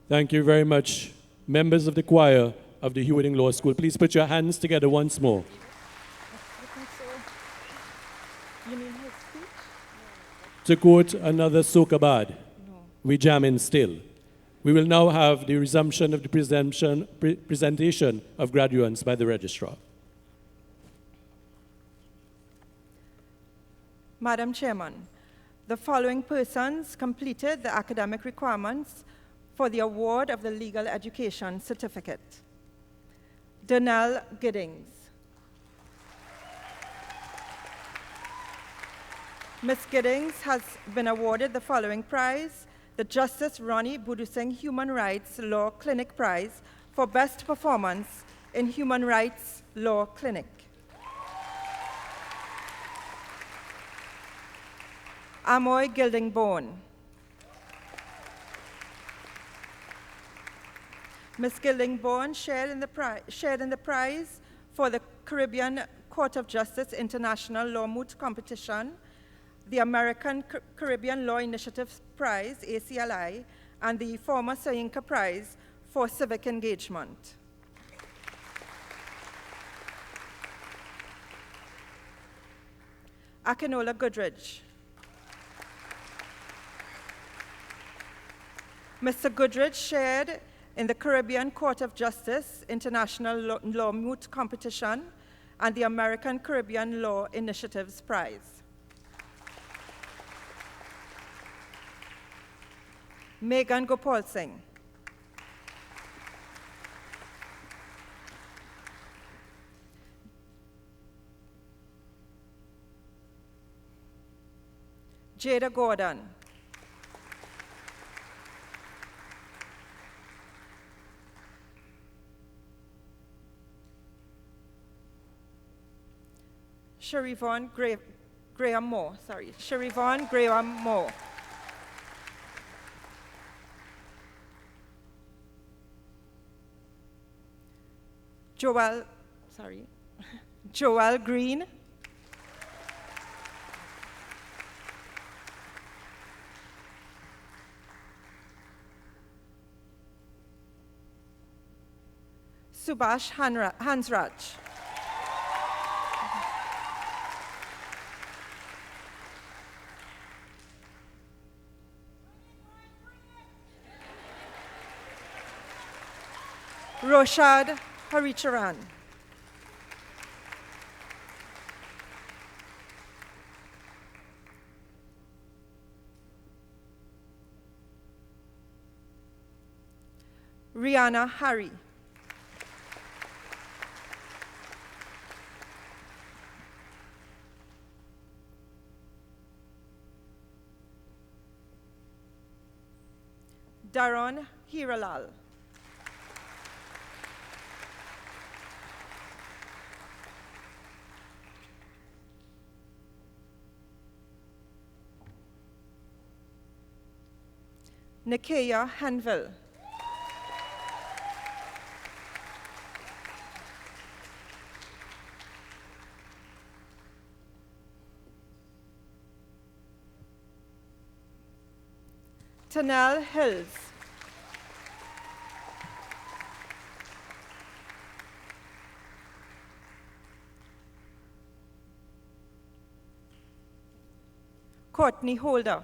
Thank you very much. Members of the choir of the Hugh Law School, please put your hands together once more. To quote another soca bad, we jamming still. We will now have the resumption of the presentation of graduates by the registrar. Madam Chairman, the following persons completed the academic requirements for the award of the Legal Education Certificate. Donnell Giddings. Ms. Giddings has been awarded the following prize, the Justice Ronnie Budusing Human Rights Law Clinic Prize for Best Performance in Human Rights Law Clinic. Amoy Gildingborn. Ms. Gildingborn shared in the prize for the Caribbean Court of Justice International Law Moot Competition, the American Caribbean Law Initiative Prize, ACLI, and the former Soyinka Prize for Civic Engagement. Akinola Goodridge. Mr. Goodridge shared in the Caribbean Court of Justice International Law Moot Competition and the American Caribbean Law Initiatives Prize. Megan Gopal Singh. Jada Gordon. Sherivon Graham Moore. Sherivon Graham Moore. Joel Green. Subhash Hansraj. Roshad Haricharan. Rihanna Harry. Daron Hiralal. Nakeya Hanville. Tanel Hills. Courtney Holder.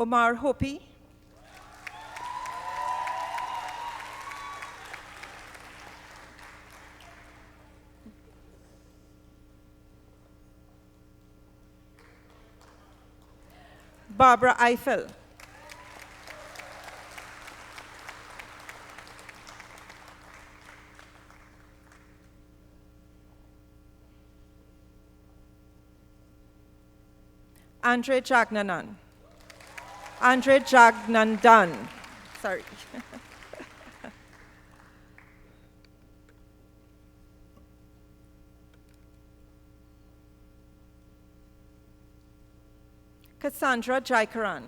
Omar Hopi. Barbara Eiffel. Andre Jagnanan. Andre Jagnandan. Sorry. Cassandra Jaikaran.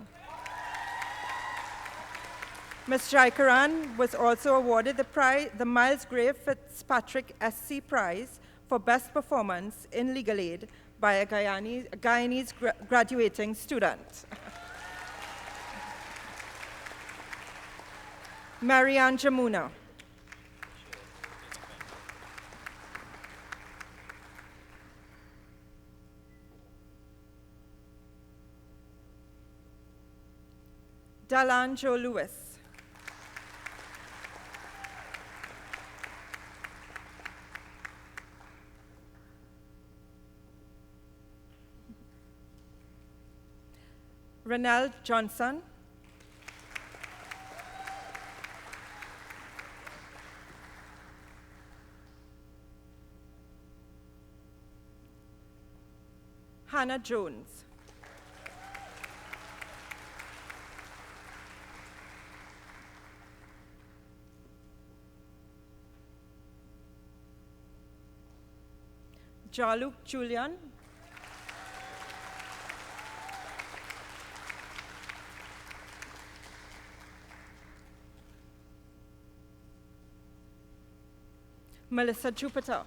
Ms. Jaikaran was also awarded the Miles Grave Fitzpatrick SC Prize for Best Performance in Legal Aid by a Guyanese graduating student. Marianne Jamuna. Dalan Joe Lewis. Renelle Johnson. Hannah Jones. Jaluk Julian. Melissa Jupiter.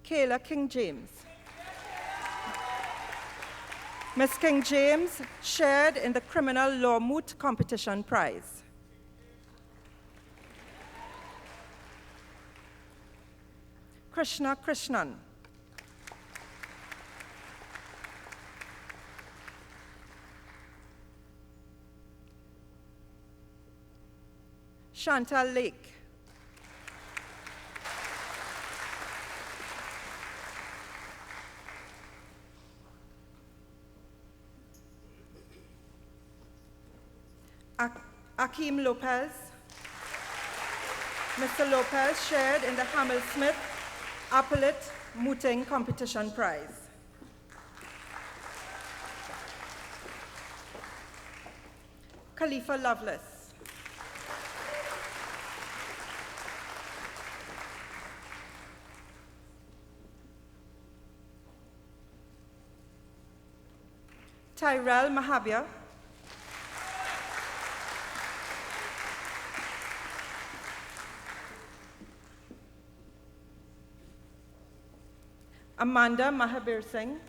Kayla King James. Ms. King James shared in the Criminal Law Moot Competition Prize. Krishna Krishnan. Chantal Lake. Akeem Lopez. Mr. Lopez shared in the Hamel-Smith Appellate Mooting Competition Prize. Khalifa Lovelace. Tyrell Mahabia. Amanda Mahabir Singh.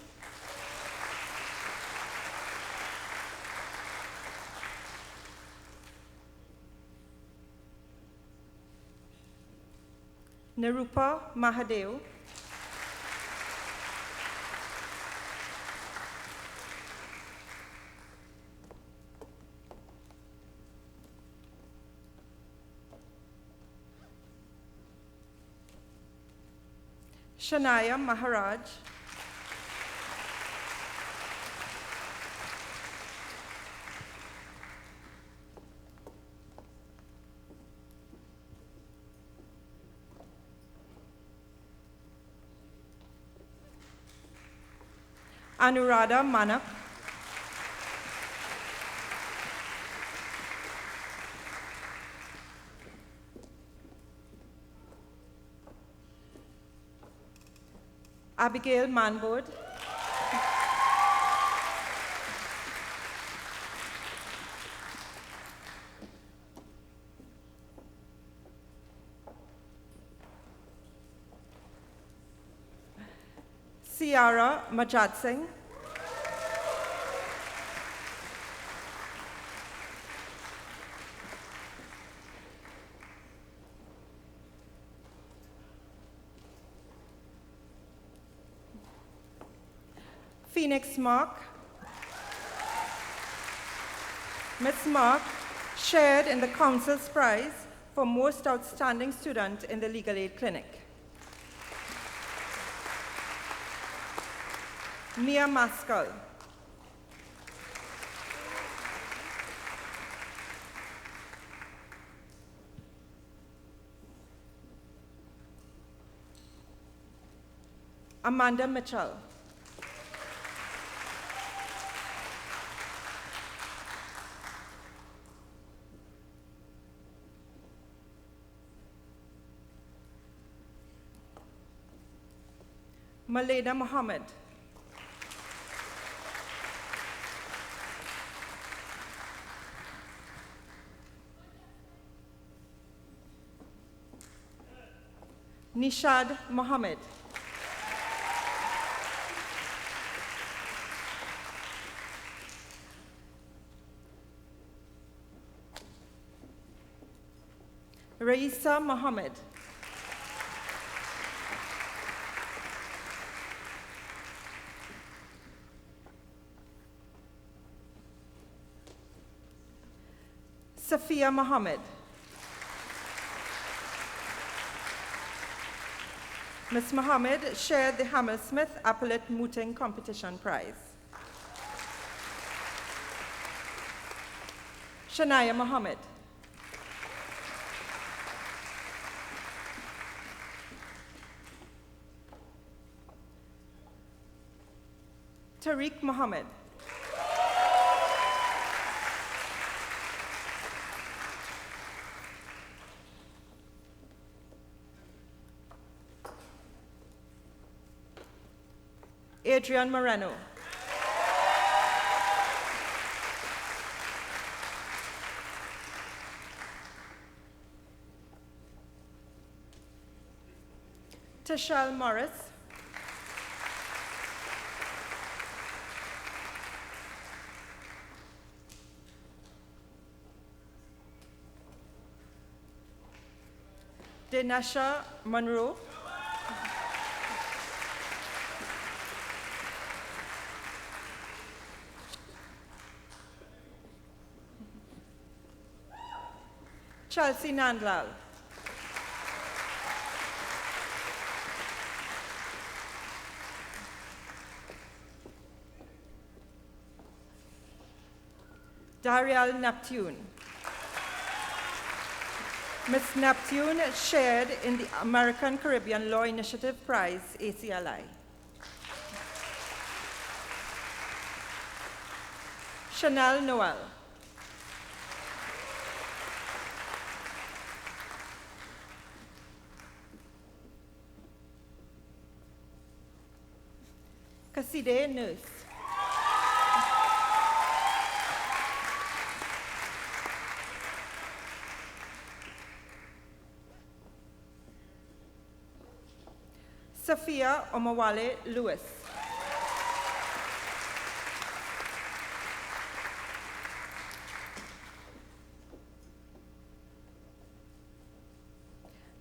Nirupa Mahadev. Shania Maharaj. Anuradha Manak. Abigail Manwood. Ciara Majat Singh. Phoenix Mark. Ms. Mark shared in the Council's Prize for Most Outstanding Student in the Legal Aid Clinic. Mia Maskell. Amanda Mitchell. Malena Mohammed. Nishad Mohammed. Raisa Mohammed. Safia Mohammed. Ms. Mohammed shared the Hammersmith Appellate Mooting Competition Prize. Shania Mohammed. Tariq Mohammed. Adrian Moreno. Tashal Morris. Denasha Monroe. Chelsea Nandlal. Dariel Neptune. Ms. Neptune shared in the American Caribbean Law Initiative Prize, ACLI. Chanel Noel. Kaside Nurse. Sophia Omawale Lewis.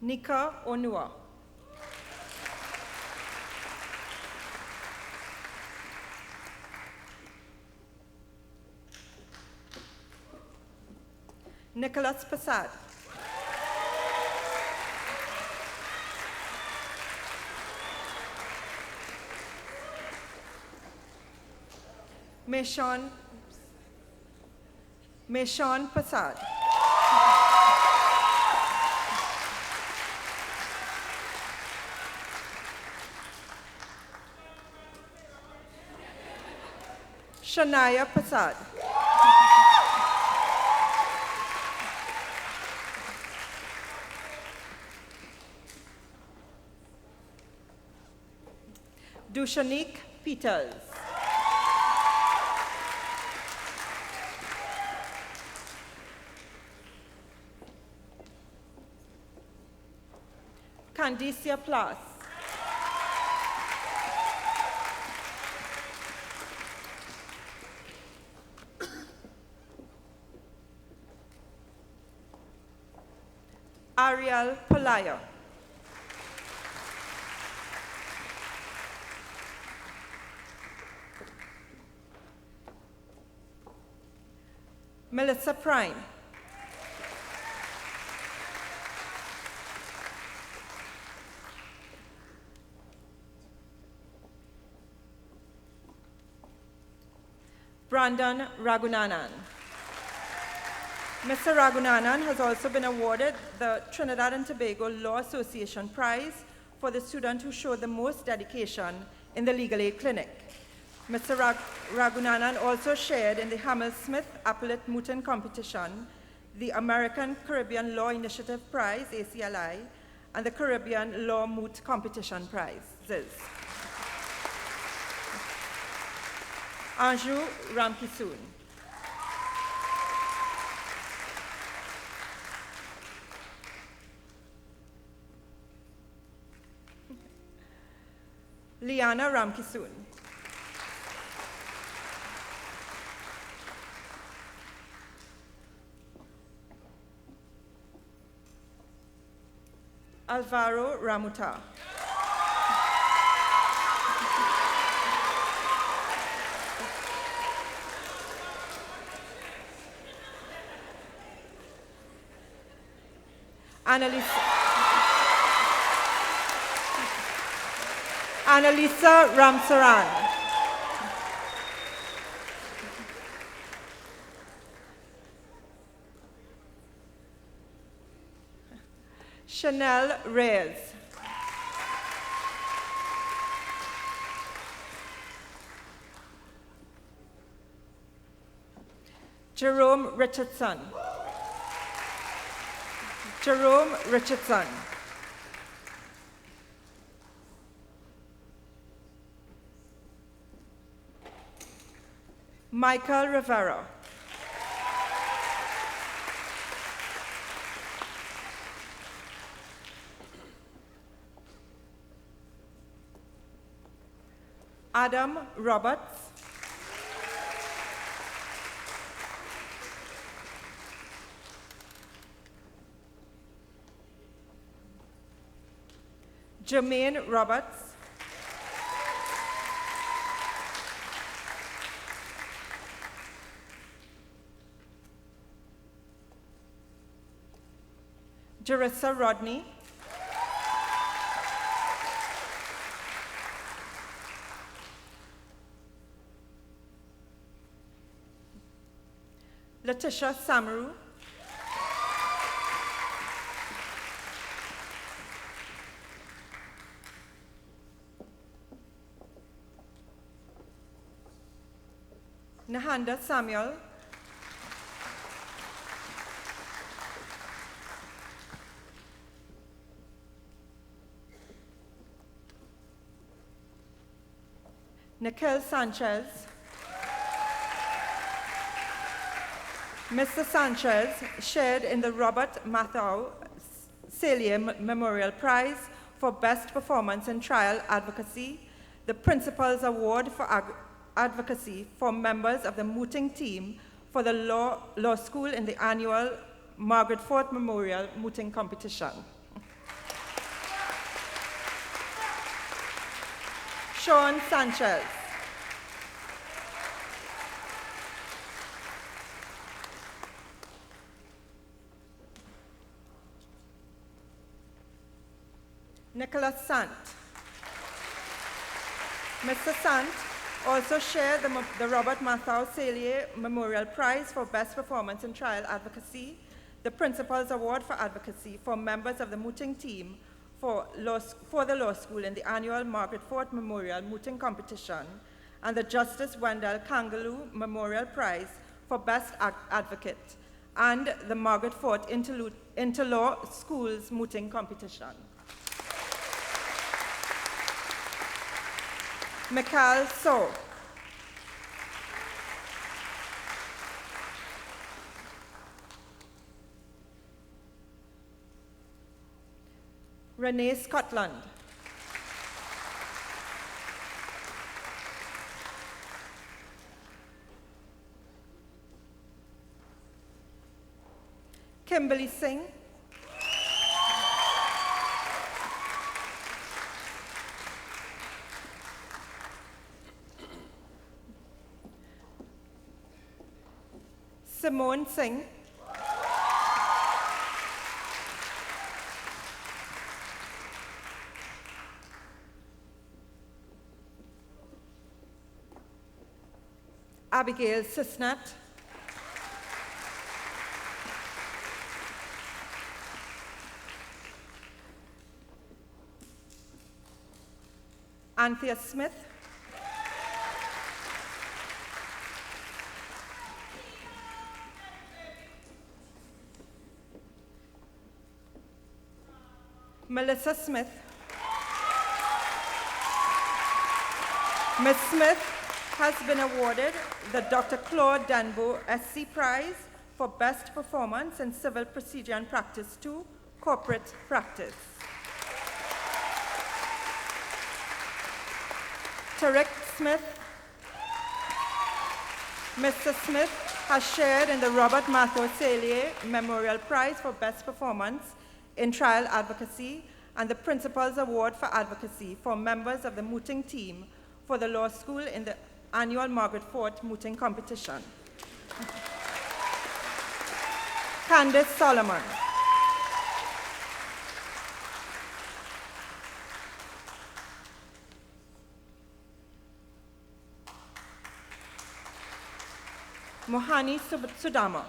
Nika Onua. Nicholas Passad. Meshawn Passad. Shania Passad. Dushanique Peters. Candicia Plas. Ariel Palayo. Melissa Prime. Brandon Ragunanan. Mr. Ragunanan has also been awarded the Trinidad and Tobago Law Association Prize for the student who showed the most dedication in the legal aid clinic. Mr. Ragunanan also shared in the Hammersmith Appellate Mooting Competition, the American Caribbean Law Initiative Prize, ACLI, and the Caribbean Law Moot Competition Prizes. Anju Ramkisoon. Liana Ramkisoon. Alvaro Ramuta. Annalisa Ramsaran. Chanel Reyes. Jerome Richardson. Jerome Richardson. Michael Rivera. Adam Roberts. Jermaine Roberts. Jerissa Rodney. Letitia Samaru. Nahanda Samuel. Nikhil Sanchez. Mr. Sanchez shared in the Robert Mathau Celia Memorial Prize for Best Performance in Trial Advocacy, the Principal's Award for Advocacy for members of the mooting team for the law school in the annual Margaret Fort Memorial Mooting Competition. Sean Sanchez. Nicholas Sant. Mr. Sant also shared the Robert Mathau Celia Memorial Prize for Best Performance in Trial Advocacy, the Principal's Award for Advocacy for members of the mooting team for the law school in the annual Margaret Fort Memorial Mooting Competition, and the Justice Wendell Kangaloo Memorial Prize for Best Advocate, and the Margaret Fort Interlaw Schools Mooting Competition. Mikhail So. Renee Scotland. Kimberly Singh. Simone Singh. Abigail Sisnat. Anthea Smith. Melissa Smith. Ms. Smith has been awarded the Dr. Claude Denbo SC Prize for Best Performance in Civil Procedure and Practice 2, Corporate Practice. Tarek Smith. Mr. Smith has shared in the Robert Matthew Salier Memorial Prize for Best Performance in Trial Advocacy and the Principal's Award for Advocacy for members of the mooting team for the law school in the annual Margaret Fort mooting competition. Candace Solomon. Mohani Sudama.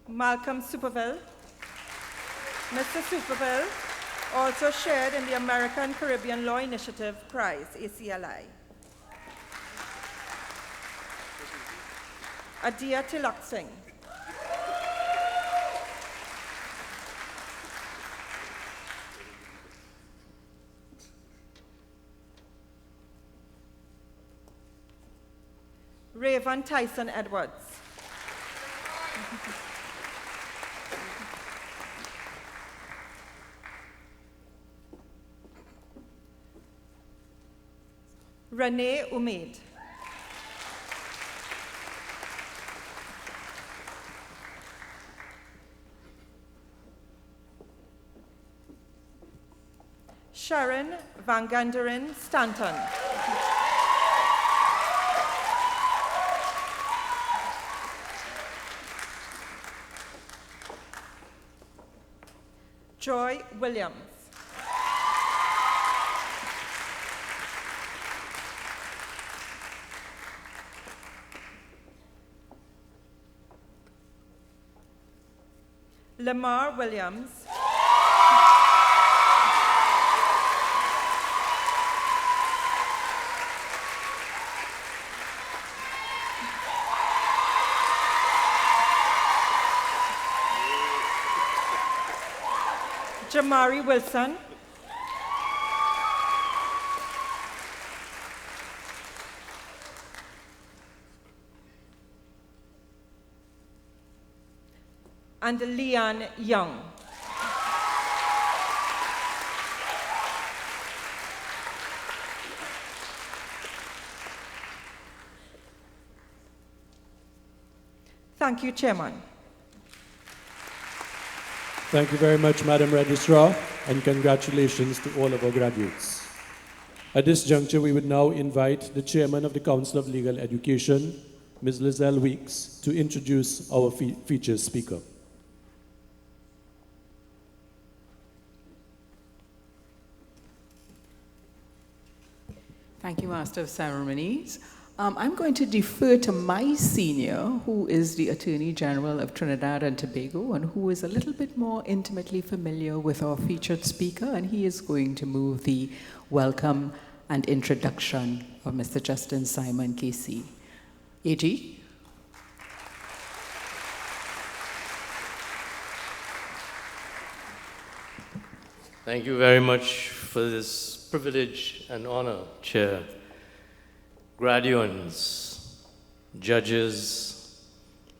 Malcolm Superville. Mr. Superville also shared in the American Caribbean Law Initiative Prize, ACLI. Adia Tilak Singh. Raven Tyson Edwards. Renee Umaid. Sharon Van Ganderen Stanton. Joy Williams. Lamar Williams. Jamari Wilson. And Leon Young. Thank you, Chairman. Thank you very much, Madam Registrar, and congratulations to all of our graduates. At this juncture, we would now invite the Chairman of the Council of Legal Education, Ms. Lizelle Weeks, to introduce our featured speaker. Thank you, Master of Ceremonies. I'm going to defer to my senior, who is the Attorney General of Trinidad and Tobago, and who is a little bit more intimately familiar with our featured speaker, and he is going to move the welcome and introduction of Mr. Justin Simon, KC. AG? Thank you very much for this privilege and honor, Chair. Graduands, judges,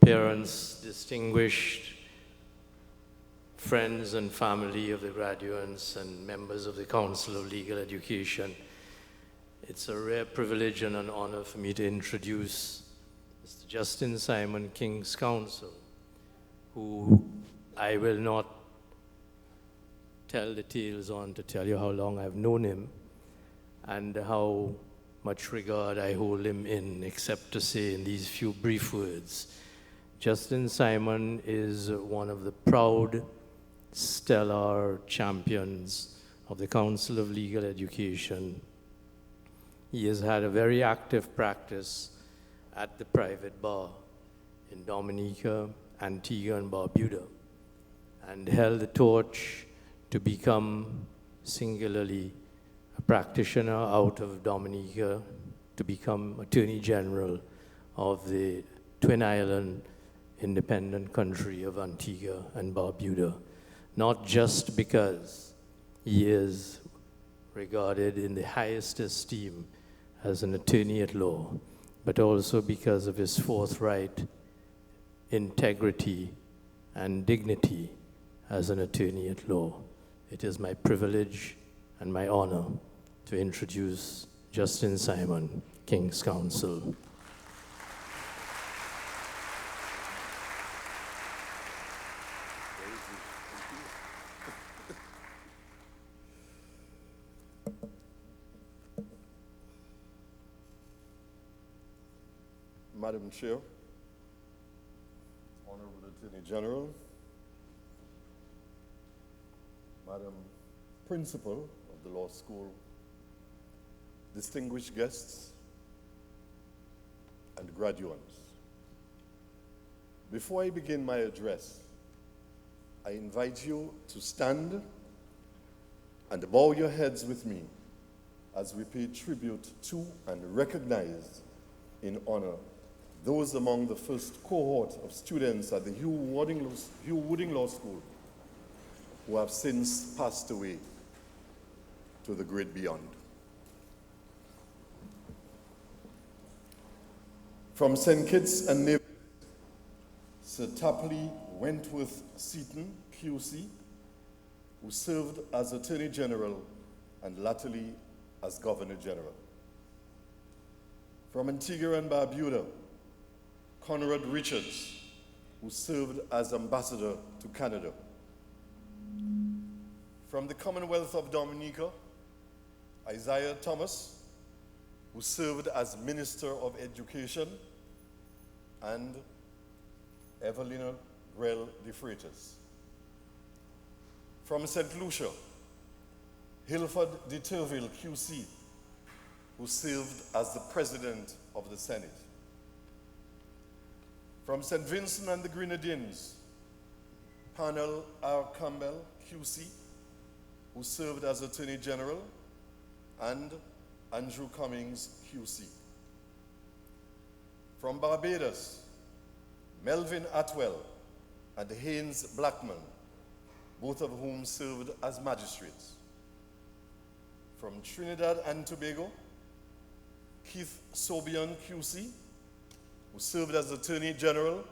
parents, distinguished friends and family of the graduands and members of the Council of Legal Education. It's a rare privilege and an honor for me to introduce Mr. Justin Simon, King's Counsel, who I will not tell the tales on to tell you how long I've known him and how much regard I hold him in, except to say in these few brief words. Justin Simon is one of the proud, stellar champions of the Council of Legal Education. He has had a very active practice at the private bar in Dominica, Antigua, and Barbuda, and held the torch to become singularly a practitioner out of Dominica to become Attorney General of the Twin Island independent country of Antigua and Barbuda, not just because he is regarded in the highest esteem as an attorney at law, but also because of his forthright integrity and dignity as an attorney at law. It is my privilege and my honor to introduce Justin Simon, King's Counsel. Madam Chair, Honorable Attorney General, Madam Principal of the Law School, distinguished guests, and graduates. Before I begin my address, I invite you to stand and bow your heads with me as we pay tribute to and recognize in honor those among the first cohort of students at the Hugh Wooding Law School who have since passed away to the great beyond. From St. Kitts and Nevis, Sir Tapley Wentworth Seton, QC, who served as Attorney General and latterly as Governor General. From Antigua and Barbuda, Conrad Richards, who served as Ambassador to Canada. From the Commonwealth of Dominica, Isaiah Thomas, who served as Minister of Education, and Evelina Grell de Freitas. From St. Lucia, Hilford de Turville, QC, who served as the President of the Senate. From St. Vincent and the Grenadines, Panel R. Campbell, QC, who served as Attorney General, and Andrew Cummings, QC. From Barbados, Melvin Atwell and Haynes Blackman, both of whom served as magistrates. From Trinidad and Tobago, Keith Sobian, QC, who served as Attorney General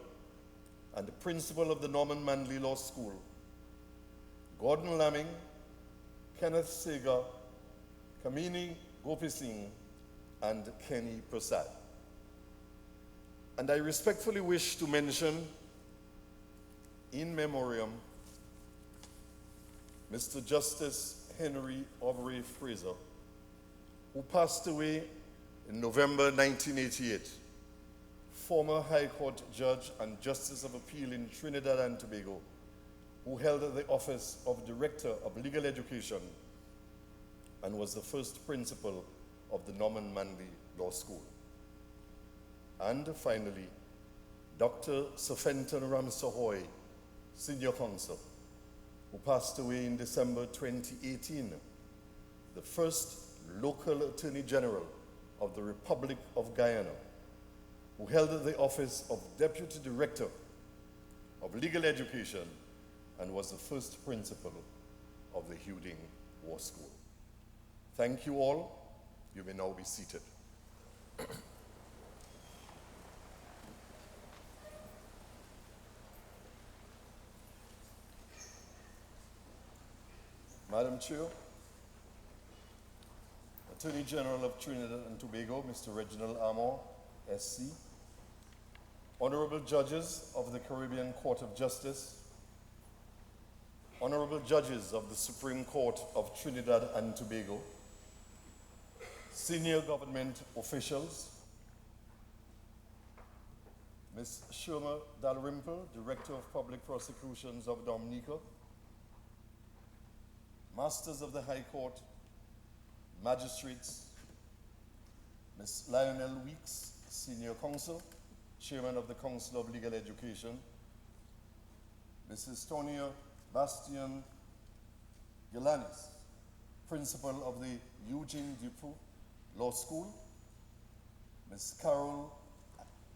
and the Principal of the Norman Manley Law School. Gordon Lamming, Kenneth Segar, Kamini Gopi Singh, and Kenny Prasad. And I respectfully wish to mention, in memoriam, Mr. Justice Henry Aubrey Fraser, who passed away in November 1988, former High Court Judge and Justice of Appeal in Trinidad and Tobago, who held the office of Director of Legal Education and was the first principal of the Norman Manley Law School. And finally, Dr. Sir Fenton Ramsahoy, Senior Counsel, who passed away in December 2018, the first local Attorney General of the Republic of Guyana, who held the office of Deputy Director of Legal Education and was the first principal of the Hugh Law School. Thank you all. You may now be seated. Madam Chair, Attorney General of Trinidad and Tobago, Mr. Reginald Armour, SC, Honorable Judges of the Caribbean Court of Justice, Honorable Judges of the Supreme Court of Trinidad and Tobago, senior government officials, Ms. Shirma Dalrymple, Director of Public Prosecutions of Dominica, Masters of the High Court, magistrates, Ms. Lionel Weeks, Senior Counsel, Chairman of the Council of Legal Education, Mrs. Tonia Bastian Gilanis, Principal of the Eugene Dupuy Law School, Ms. Carol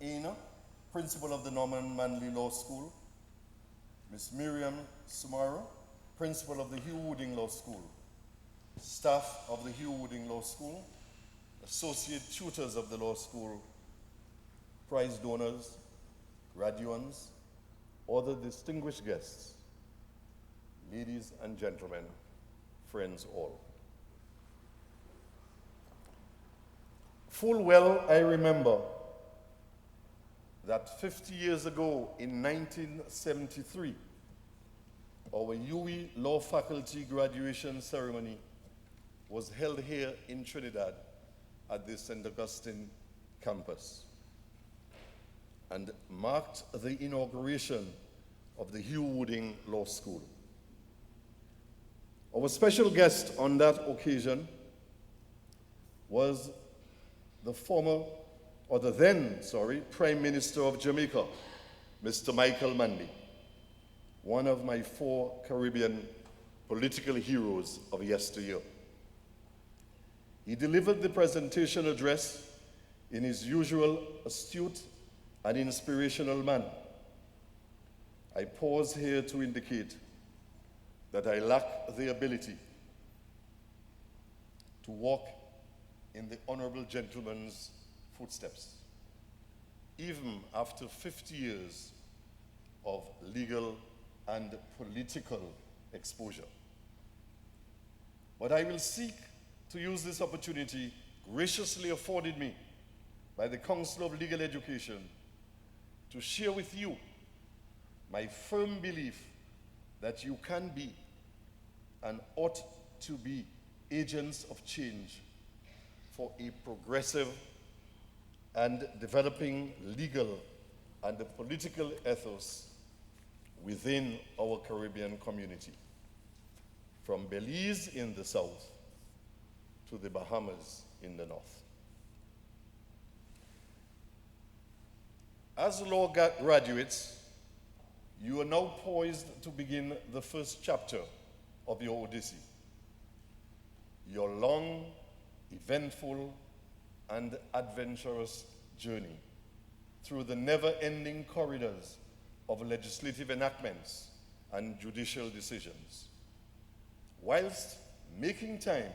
Aina, Principal of the Norman Manley Law School, Ms. Miriam Sumaro, Principal of the Hugh Wooding Law School, staff of the Hugh Wooding Law School, associate tutors of the law school, prize donors, graduates, other distinguished guests, ladies and gentlemen, friends all. Full well I remember that 50 years ago in 1973, our UWI Law Faculty graduation ceremony was held here in Trinidad at the St. Augustine campus and marked the inauguration of the Hugh Wooding Law School. Our special guest on that occasion was the then Prime Minister of Jamaica, Mr. Michael Manley, one of my 4 Caribbean political heroes of yesteryear. He delivered the presentation address in his usual astute and inspirational manner. I pause here to indicate that I lack the ability to walk in the honorable gentleman's footsteps, even after 50 years of legal and political exposure. But I will seek to use this opportunity graciously afforded me by the Council of Legal Education to share with you my firm belief that you can be and ought to be agents of change for a progressive and developing legal and political ethos within our Caribbean community, from Belize in the south to the Bahamas in the north. As law graduates, you are now poised to begin the first chapter of your odyssey, your long, eventful, and adventurous journey through the never-ending corridors of legislative enactments and judicial decisions, whilst making time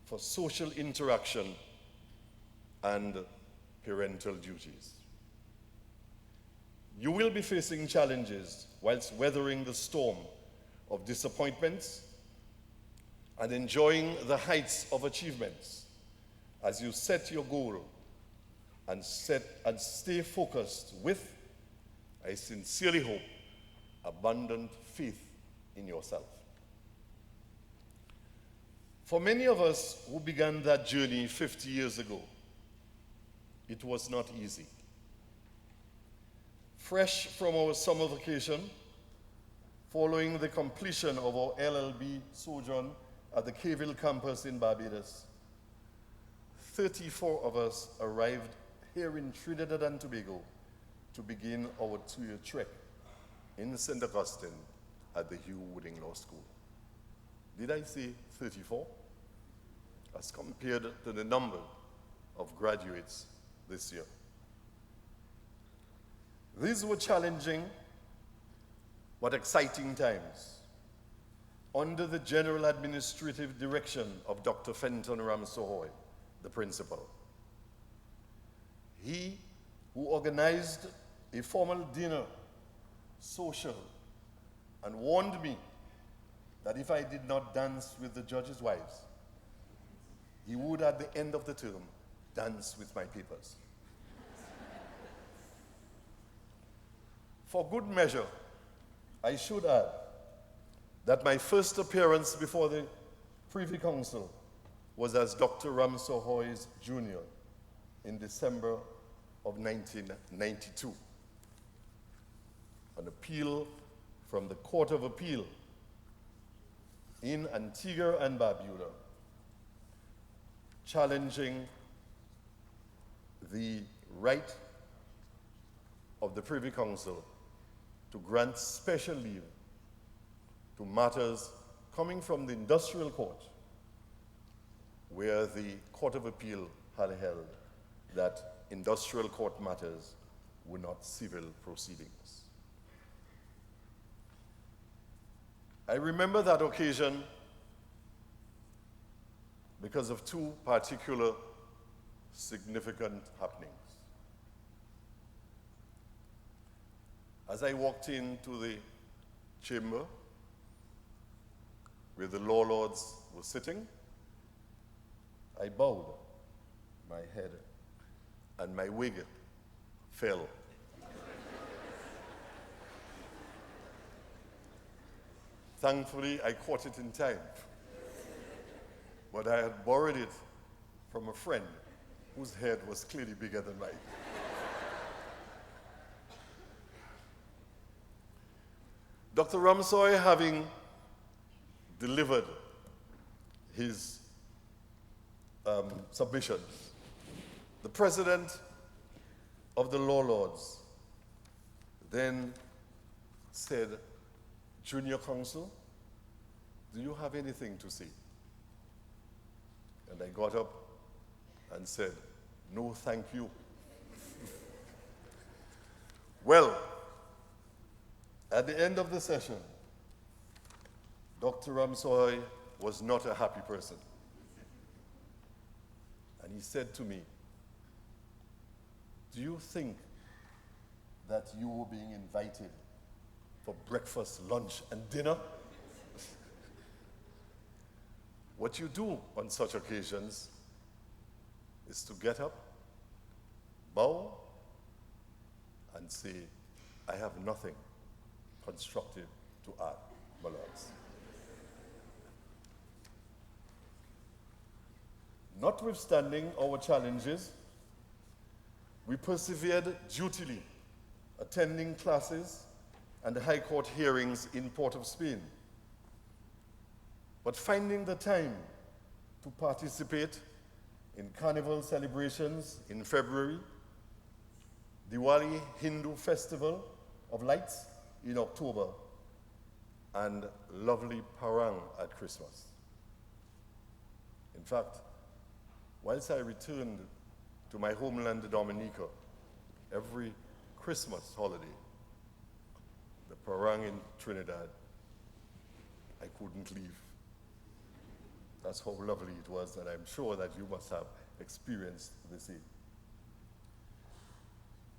for social interaction and parental duties. You will be facing challenges whilst weathering the storm of disappointments and enjoying the heights of achievements as you set your goal and stay focused with, I sincerely hope, abundant faith in yourself. For many of us who began that journey 50 years ago, it was not easy. Fresh from our summer vacation, following the completion of our LLB sojourn at the Caville campus in Barbados, 34 of us arrived here in Trinidad and Tobago to begin our 2-year trek in St. Augustine at the Hugh Wooding Law School. Did I say 34? As compared to the number of graduates this year. These were challenging but exciting times under the general administrative direction of Dr. Fenton Ramsohoy, the principal. He who organized a formal dinner, social, and warned me that if I did not dance with the judges' wives, he would at the end of the term dance with my papers. For good measure, I should add that my first appearance before the Privy Council was as Dr. Ramsohoy's junior in December of 1992. An appeal from the Court of Appeal in Antigua and Barbuda, challenging the right of the Privy Council to grant special leave to matters coming from the Industrial Court, where the Court of Appeal had held that industrial court matters were not civil proceedings. I remember that occasion because of two particular significant happenings. As I walked into the chamber where the law lords were sitting, I bowed my head and my wig fell. Thankfully, I caught it in time, but I had borrowed it from a friend whose head was clearly bigger than mine. Dr. Ramsoy, having delivered his submissions, the president of the Law Lords then said, "Junior counsel, do you have anything to say?" And I got up and said, "No, thank you." Well, at the end of the session, Dr. Ramsoy was not a happy person. And he said to me, "Do you think that you were being invited for breakfast, lunch, and dinner? What you do on such occasions is to get up, bow, and say, 'I have nothing constructive to add, my lords.'" Notwithstanding our challenges, we persevered dutifully, attending classes and High Court hearings in Port of Spain. But finding the time to participate in carnival celebrations in February, Diwali Hindu Festival of Lights in October, and lovely Parang at Christmas. In fact, whilst I returned to my homeland, Dominica, every Christmas holiday, the Parang in Trinidad, I couldn't leave. That's how lovely it was, and I'm sure that you must have experienced the same.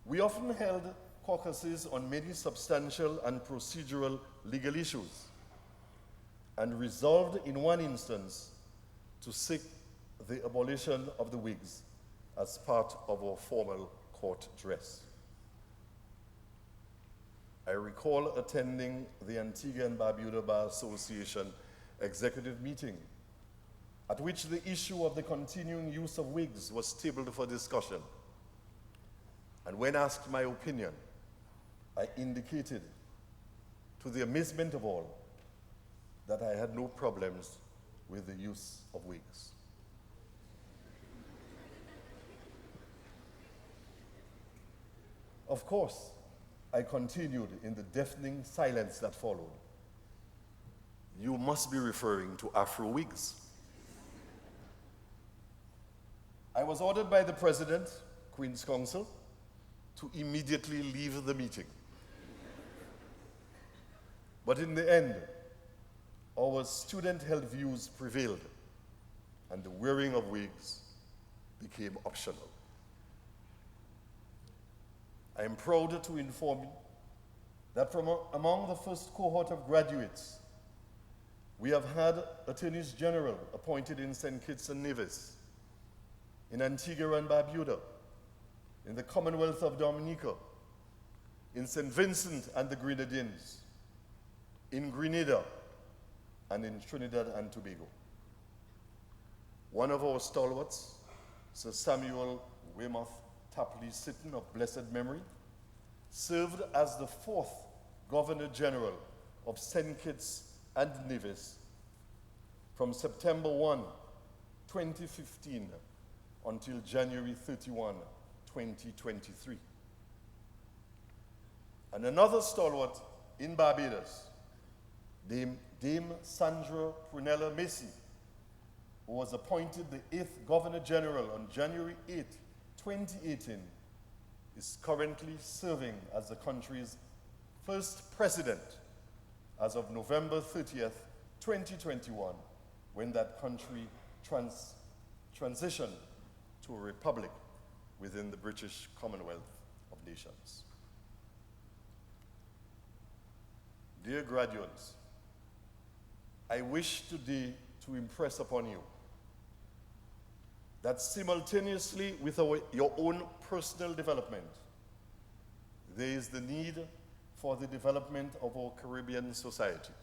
We often held caucuses on many substantial and procedural legal issues, and resolved in one instance to seek the abolition of the wigs as part of our formal court dress. I recall attending the Antigua and Barbuda Bar Association executive meeting, at which the issue of the continuing use of wigs was tabled for discussion. And when asked my opinion, I indicated, to the amazement of all, that I had no problems with the use of wigs. Of course, I continued in the deafening silence that followed. "You must be referring to Afro wigs." I was ordered by the President, Queen's Counsel, to immediately leave the meeting. But in the end, our student-held views prevailed, and the wearing of wigs became optional. I am proud to inform you that from among the first cohort of graduates, we have had attorneys general appointed in St. Kitts and Nevis, in Antigua and Barbuda, in the Commonwealth of Dominica, in St. Vincent and the Grenadines, in Grenada, and in Trinidad and Tobago. One of our stalwarts, Sir Samuel Weymouth Tapley Sitton of blessed memory, served as the 4th Governor General of St. Kitts and Nevis from September 1, 2015 until January 31, 2023. And another stalwart in Barbados, Dame Sandra Prunella Macy, who was appointed the 8th Governor General on January 8, 2018, is currently serving as the country's first president as of November 30th, 2021, when that country transitioned to a republic within the British Commonwealth of Nations. Dear graduates, I wish today to impress upon you that simultaneously with your own personal development, there is the need for the development of our Caribbean society.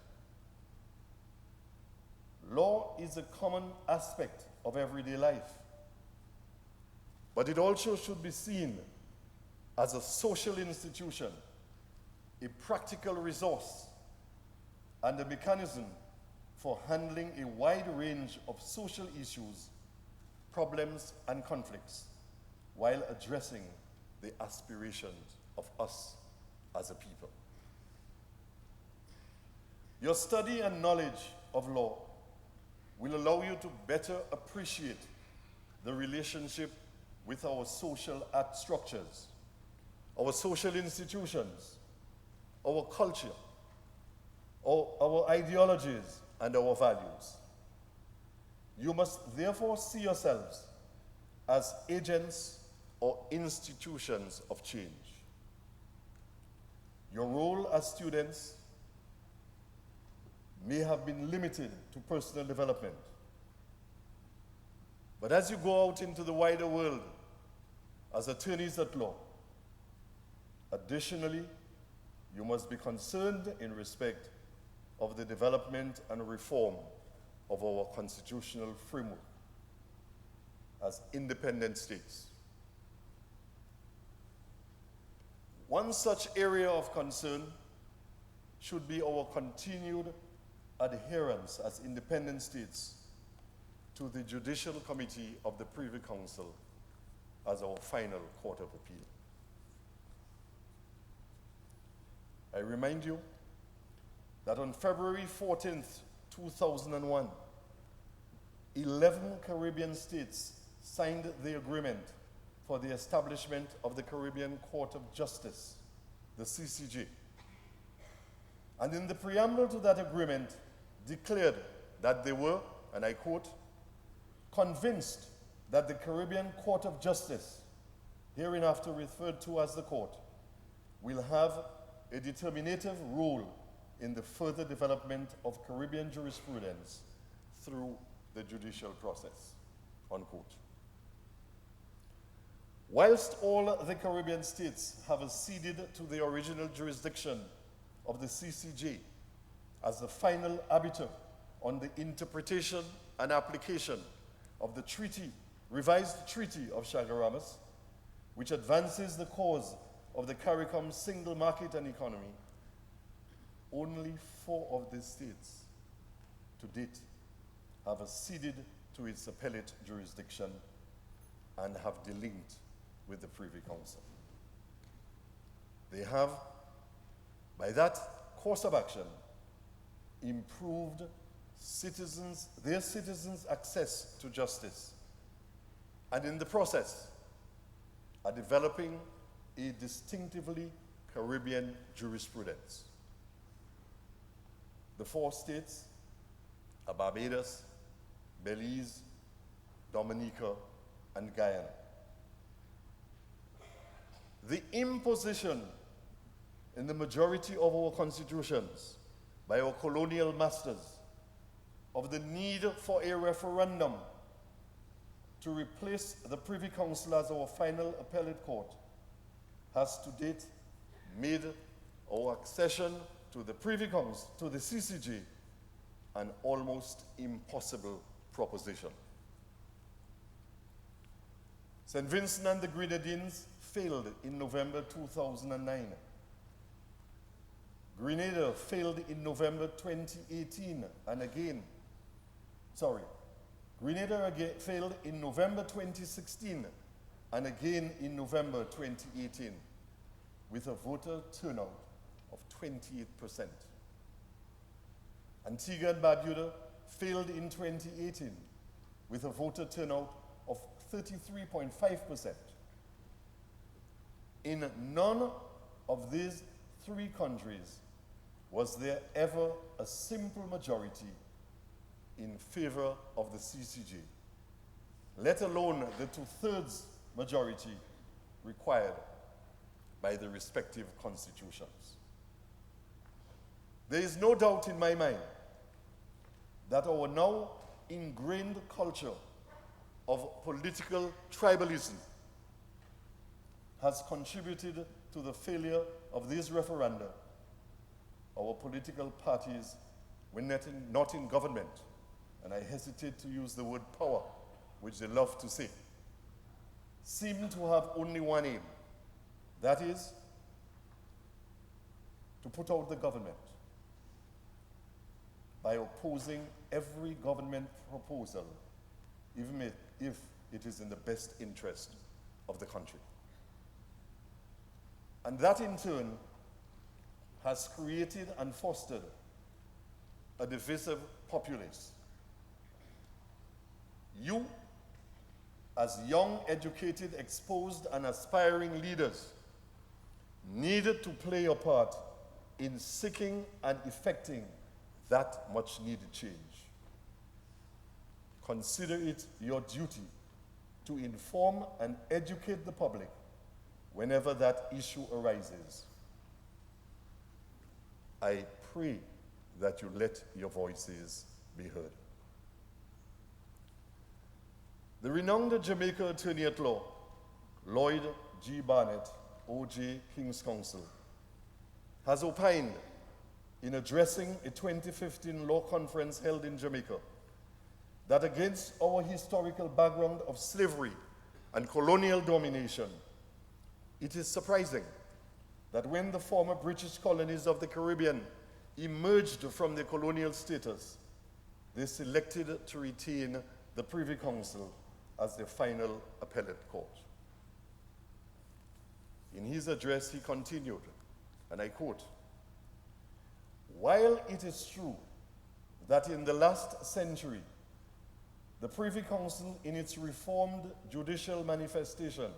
Law is a common aspect of everyday life, but it also should be seen as a social institution, a practical resource, and a mechanism for handling a wide range of social issues, problems, and conflicts, while addressing the aspirations of us as a people. Your study and knowledge of law will allow you to better appreciate the relationship with our social structures, our social institutions, our culture, our ideologies, and our values. You must therefore see yourselves as agents or institutions of change. Your role as students may have been limited to personal development. But as you go out into the wider world as attorneys at law, additionally, you must be concerned in respect of the development and reform of our constitutional framework as independent states. One such area of concern should be our continued adherence as independent states to the Judicial Committee of the Privy Council as our final court of appeal. I remind you that on February 14th, 2001, 11 Caribbean states signed the agreement for the establishment of the Caribbean Court of Justice, the CCJ. And in the preamble to that agreement, declared that they were, and I quote, convinced that the Caribbean Court of Justice, hereinafter referred to as the court, will have a determinative role in the further development of Caribbean jurisprudence through the judicial process, unquote. Whilst all the Caribbean states have acceded to the original jurisdiction of the CCJ as the final arbiter on the interpretation and application of the revised Treaty of Chaguaramas, which advances the cause of the CARICOM single market and economy, only 4 of the states to date have acceded to its appellate jurisdiction and have delinked with the Privy Council. They have, by that course of action, improved their citizens' access to justice, and in the process are developing a distinctively Caribbean jurisprudence. The 4 states are Barbados, Belize, Dominica, and Guyana. The imposition in the majority of our constitutions by our colonial masters of the need for a referendum to replace the Privy Council as our final appellate court has to date made our accession to the Privy Council, to the CCJ, an almost impossible proposition. St. Vincent and the Grenadines failed in November 2009. Grenada failed in November 2018, and again, Grenada failed in November 2016, and again in November 2018, with a voter turnout of 28%. Antigua and Barbuda failed in 2018, with a voter turnout of 33.5%. In none of these three countries was there ever a simple majority in favor of the CCJ, let alone the 2/3 majority required by the respective constitutions. There is no doubt in my mind that our now ingrained culture of political tribalism has contributed to the failure of these referenda. Our political parties, when not in government, and I hesitate to use the word power, which they love to say, seem to have only one aim, that is, to put out the government by opposing every government proposal, even if it is in the best interest of the country. And that in turn has created and fostered a divisive populace. You, as young, educated, exposed, and aspiring leaders, needed to play a part in seeking and effecting that much needed change. Consider it your duty to inform and educate the public whenever that issue arises. I pray that you let your voices be heard. The renowned Jamaica Attorney at Law, Lloyd G. Barnett, O.J. King's Counsel, has opined in addressing a 2015 law conference held in Jamaica that against our historical background of slavery and colonial domination, it is surprising that when the former British colonies of the Caribbean emerged from their colonial status, they selected to retain the Privy Council as their final appellate court. In his address, he continued, and I quote, "While it is true that in the last century, the Privy Council, in its reformed judicial manifestation,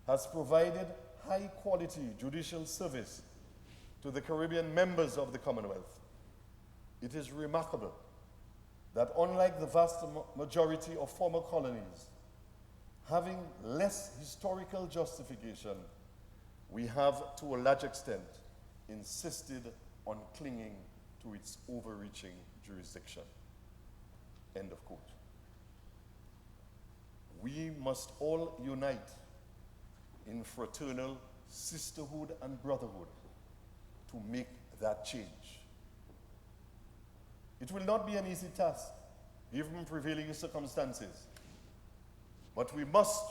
has provided high-quality judicial service to the Caribbean members of the Commonwealth, it is remarkable that unlike the vast majority of former colonies, having less historical justification, we have, to a large extent, insisted on clinging to its overreaching jurisdiction." End of quote. We must all unite in fraternal sisterhood and brotherhood to make that change. It will not be an easy task, given prevailing circumstances, but we must,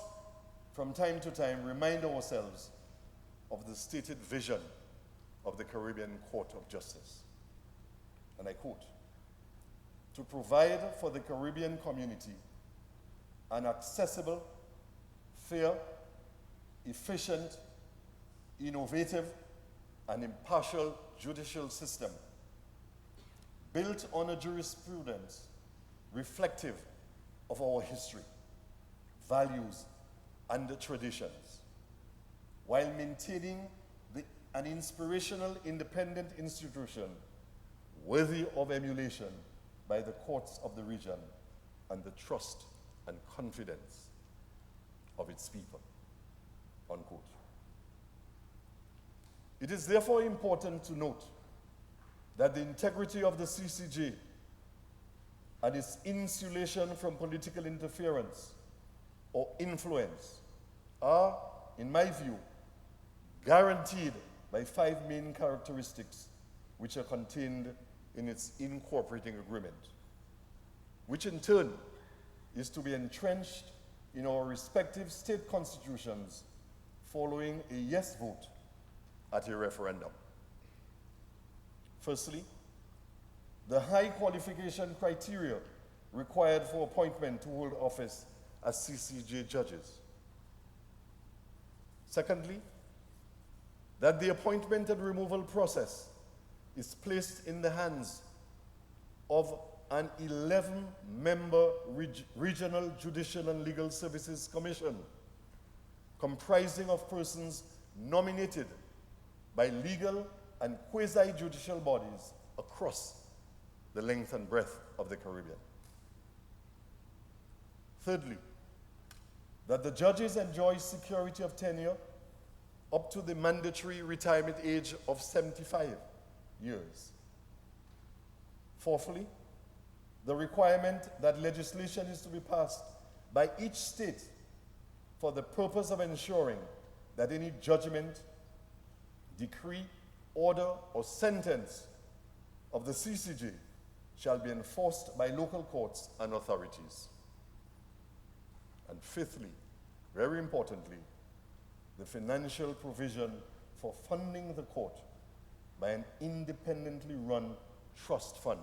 from time to time, remind ourselves of the stated vision of the Caribbean Court of Justice. And I quote, "To provide for the Caribbean community an accessible, fair, efficient, innovative, and impartial judicial system built on a jurisprudence reflective of our history, values, and traditions, while maintaining an inspirational independent institution worthy of emulation by the courts of the region and the trust and confidence of its people." Unquote. It is therefore important to note that the integrity of the CCJ and its insulation from political interference or influence are, in my view, guaranteed by 5 main characteristics which are contained in its incorporating agreement, which in turn is to be entrenched in our respective state constitutions following a yes vote at a referendum. Firstly, the high qualification criteria required for appointment to hold office as CCJ judges. Secondly, that the appointment and removal process is placed in the hands of an 11-member Regional Judicial and Legal Services Commission comprising of persons nominated by legal and quasi-judicial bodies across the length and breadth of the Caribbean. Thirdly, that the judges enjoy security of tenure up to the mandatory retirement age of 75 years. Fourthly, the requirement that legislation is to be passed by each state for the purpose of ensuring that any judgment, decree, order, or sentence of the CCJ shall be enforced by local courts and authorities. And fifthly, very importantly, the financial provision for funding the court by an independently run trust fund.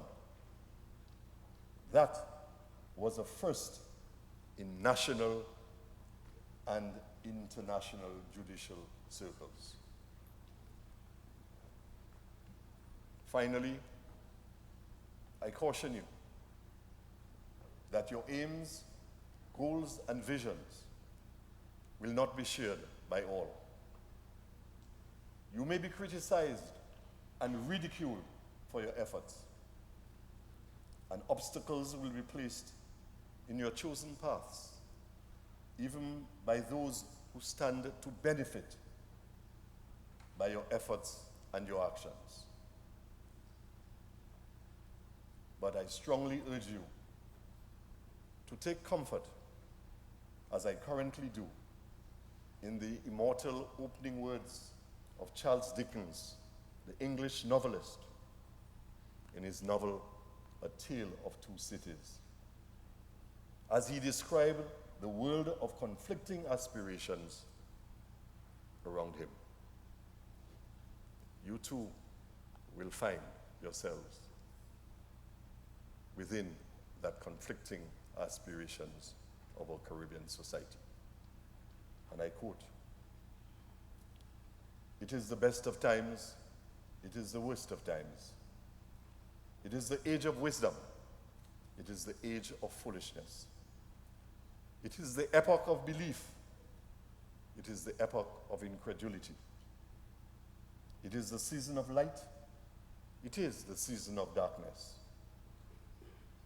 That was a first in national and international judicial circles. Finally, I caution you that your aims, goals, and visions will not be shared by all. You may be criticized and ridiculed for your efforts, and obstacles will be placed in your chosen paths, even by those who stand to benefit by your efforts and your actions. But I strongly urge you to take comfort, as I currently do, in the immortal opening words of Charles Dickens, the English novelist, in his novel, A Tale of Two Cities, as he described the world of conflicting aspirations around him. You too will find yourselves within that conflicting aspirations of our Caribbean society. And I quote, "It is the best of times, it is the worst of times. It is the age of wisdom, it is the age of foolishness. It is the epoch of belief, it is the epoch of incredulity. It is the season of light, it is the season of darkness.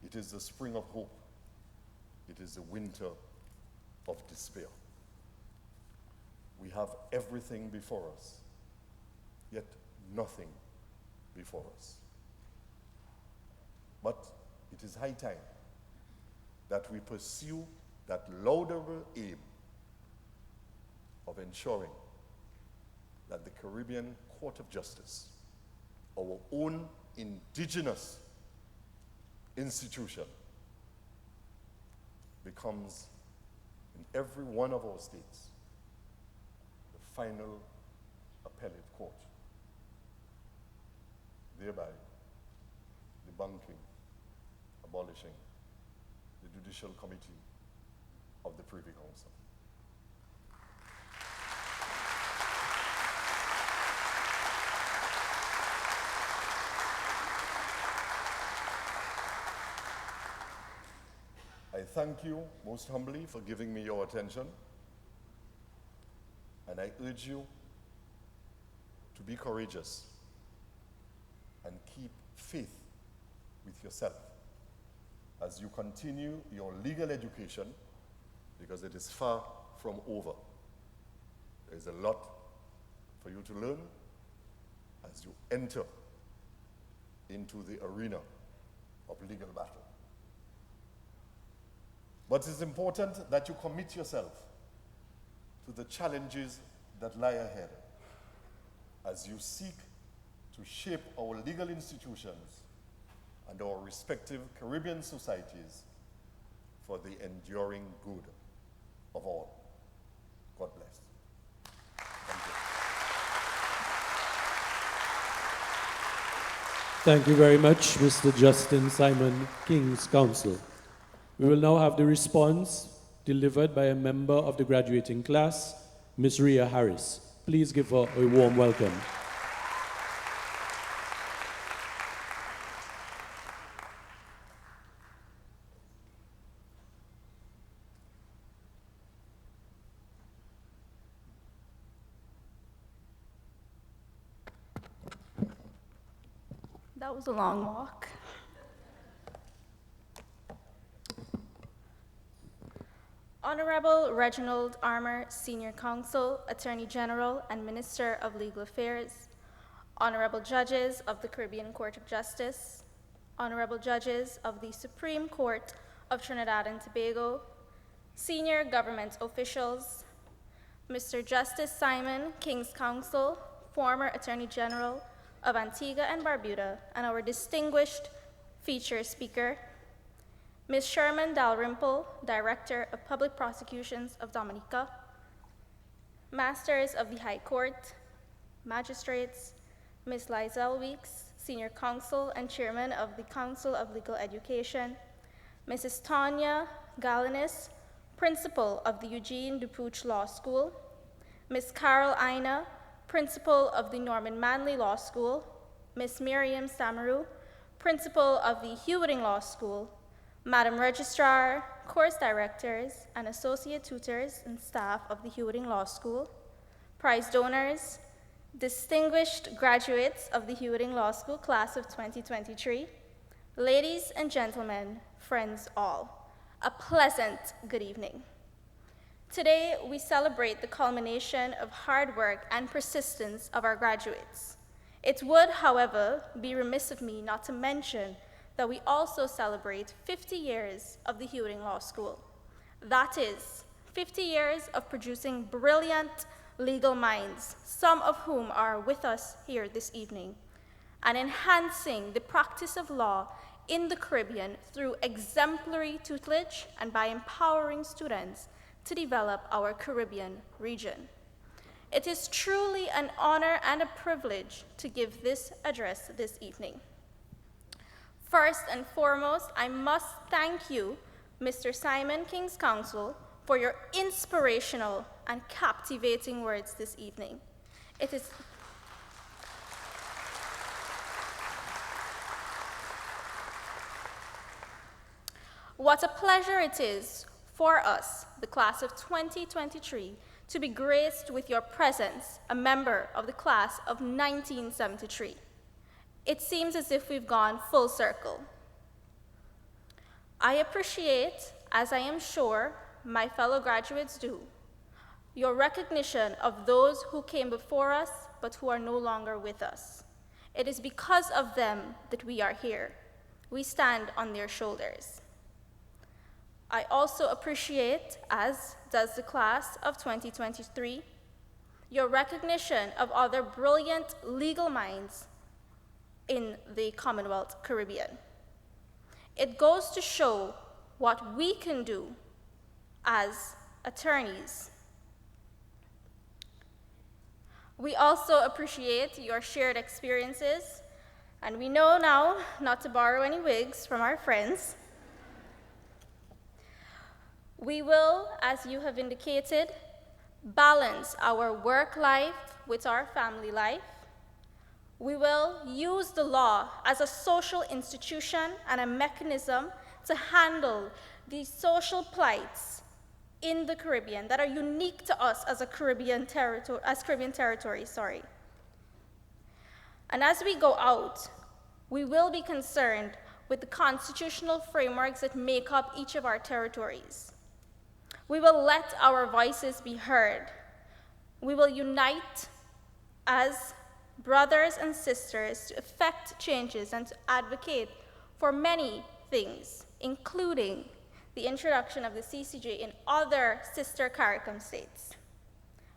It is the spring of hope, it is the winter of despair. We have everything before us, yet nothing before us. But it is high time that we pursue that laudable aim of ensuring that the Caribbean Court of Justice, our own indigenous institution, becomes, in every one of our states, the final appellate court, thereby debunking, abolishing the Judicial Committee of the Privy Council. I thank you most humbly for giving me your attention, and I urge you to be courageous and keep faith with yourself as you continue your legal education, because it is far from over. There is a lot for you to learn as you enter into the arena of legal battle. But it's important that you commit yourself to the challenges that lie ahead as you seek to shape our legal institutions and our respective Caribbean societies for the enduring good of all. God bless. Thank you very much, Mr. Justin Simon, King's Counsel. We will now have the response delivered by a member of the graduating class, Ms. Rhea Harris. Please give her a warm welcome. That was a long walk. Honorable Reginald Armour, Senior Counsel, Attorney General, and Minister of Legal Affairs, Honorable Judges of the Caribbean Court of Justice, Honorable Judges of the Supreme Court of Trinidad and Tobago, Senior Government Officials, Mr. Justice Simon, King's Counsel, former Attorney General of Antigua and Barbuda, and our distinguished feature speaker, Ms. Sherman Dalrymple, Director of Public Prosecutions of Dominica, Masters of the High Court, Magistrates, Ms. Lizelle Weeks, Senior Counsel and Chairman of the Council of Legal Education, Mrs. Tanya Galanis, Principal of the Eugene Dupuch Law School, Ms. Carol Aina, Principal of the Norman Manley Law School, Ms. Miriam Samaru, Principal of the Hugh Law School, Madam Registrar, Course Directors, and Associate Tutors and staff of the Hugh Law School, prize donors, distinguished graduates of the Hugh Law School Class of 2023, ladies and gentlemen, friends all, a pleasant good evening. Today, we celebrate the culmination of hard work and persistence of our graduates. It would, however, be remiss of me not to mention that we also celebrate 50 years of the Hugh Law School. That is, 50 years of producing brilliant legal minds, some of whom are with us here this evening, and enhancing the practice of law in the Caribbean through exemplary tutelage and by empowering students to develop our Caribbean region. It is truly an honor and a privilege to give this address this evening. First and foremost, I must thank you, Mr. Simon, King's Counsel, for your inspirational and captivating words this evening. What a pleasure it is for us, the class of 2023, to be graced with your presence, a member of the class of 1973. It seems as if we've gone full circle. I appreciate, as I am sure my fellow graduates do, your recognition of those who came before us but who are no longer with us. It is because of them that we are here. We stand on their shoulders. I also appreciate, as does the class of 2023, your recognition of other brilliant legal minds in the Commonwealth Caribbean. It goes to show what we can do as attorneys. We also appreciate your shared experiences, and we know now not to borrow any wigs from our friends. We will, as you have indicated, balance our work life with our family life. We will use the law as a social institution and a mechanism to handle the social plights in the Caribbean that are unique to us as Caribbean territory. And as we go out, we will be concerned with the constitutional frameworks that make up each of our territories. We will let our voices be heard. We will unite as brothers and sisters to effect changes and to advocate for many things, including the introduction of the CCJ in other sister CARICOM states.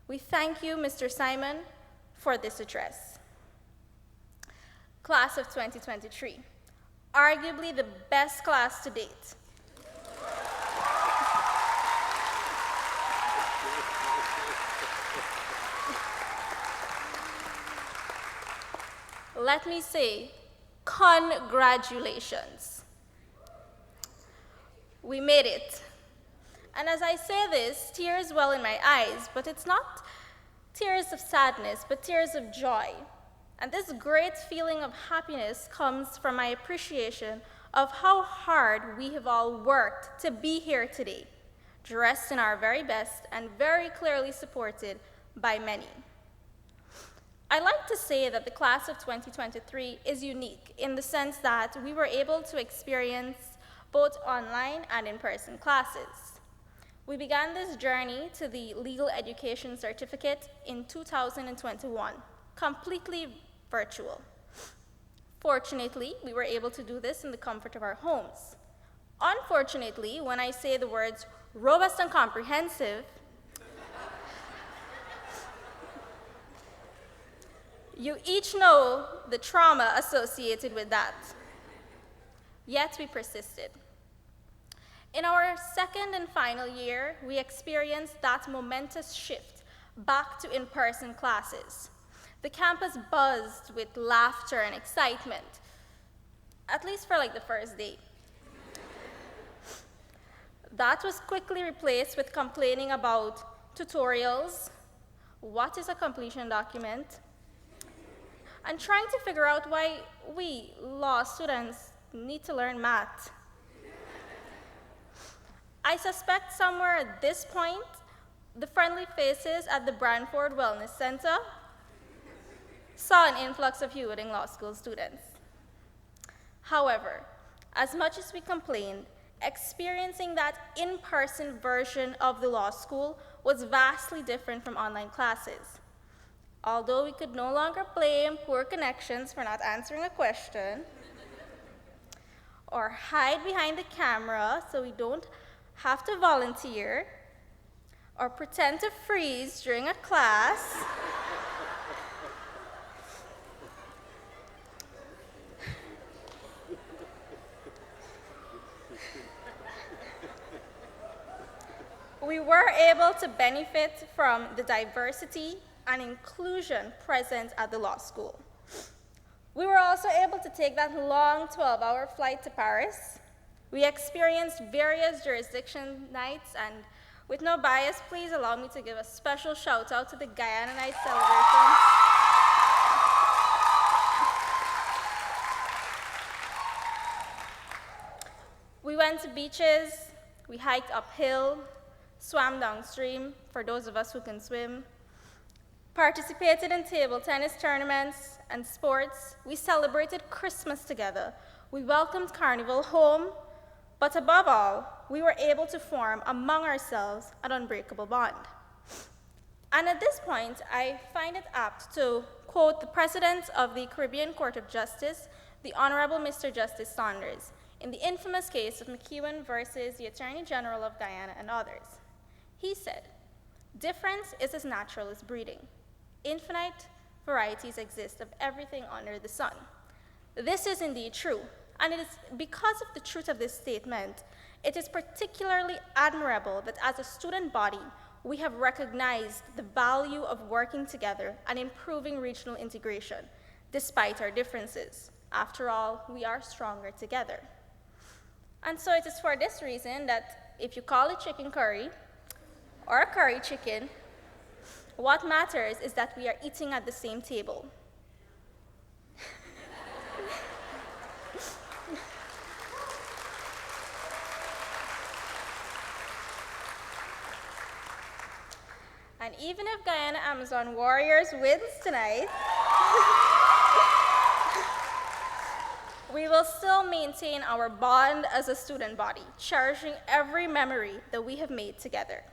We thank you, Mr. Simon, for this address. Class of 2023, arguably the best class to date. Let me say, congratulations. We made it. And as I say this, tears well in my eyes, but it's not tears of sadness, but tears of joy. And this great feeling of happiness comes from my appreciation of how hard we have all worked to be here today, dressed in our very best and very clearly supported by many. I like to say that the class of 2023 is unique in the sense that we were able to experience both online and in-person classes. We began this journey to the legal education certificate in 2021, completely virtual. Fortunately, we were able to do this in the comfort of our homes. Unfortunately, when I say the words robust and comprehensive, you each know the trauma associated with that. Yet we persisted. In our second and final year, we experienced that momentous shift back to in-person classes. The campus buzzed with laughter and excitement, at least for like the first day. That was quickly replaced with complaining about tutorials, what is a completion document, and trying to figure out why we, law students, need to learn math. I suspect somewhere at this point, the friendly faces at the Branford Wellness Center saw an influx of Hugh Law School students. However, as much as we complained, experiencing that in-person version of the law school was vastly different from online classes. Although we could no longer blame poor connections for not answering a question, or hide behind the camera so we don't have to volunteer, or pretend to freeze during a class, we were able to benefit from the diversity and inclusion present at the law school. We were also able to take that long 12-hour flight to Paris. We experienced various jurisdiction nights, and with no bias, please allow me to give a special shout out to the Guyana Night celebration. We went to beaches, we hiked uphill, swam downstream, for those of us who can swim, participated in table tennis tournaments and sports. We celebrated Christmas together. We welcomed Carnival home, but above all, we were able to form among ourselves an unbreakable bond. And at this point, I find it apt to quote the President of the Caribbean Court of Justice, the Honorable Mr. Justice Saunders, in the infamous case of McEwen versus the Attorney General of Guyana and others. He said, "Difference is as natural as breeding. Infinite varieties exist of everything under the sun." This is indeed true, and it is because of the truth of this statement, it is particularly admirable that as a student body, we have recognized the value of working together and improving regional integration, despite our differences. After all, we are stronger together. And so it is for this reason that if you call it chicken curry or a curry chicken, what matters is that we are eating at the same table. And even if Guyana Amazon Warriors wins tonight, we will still maintain our bond as a student body, cherishing every memory that we have made together.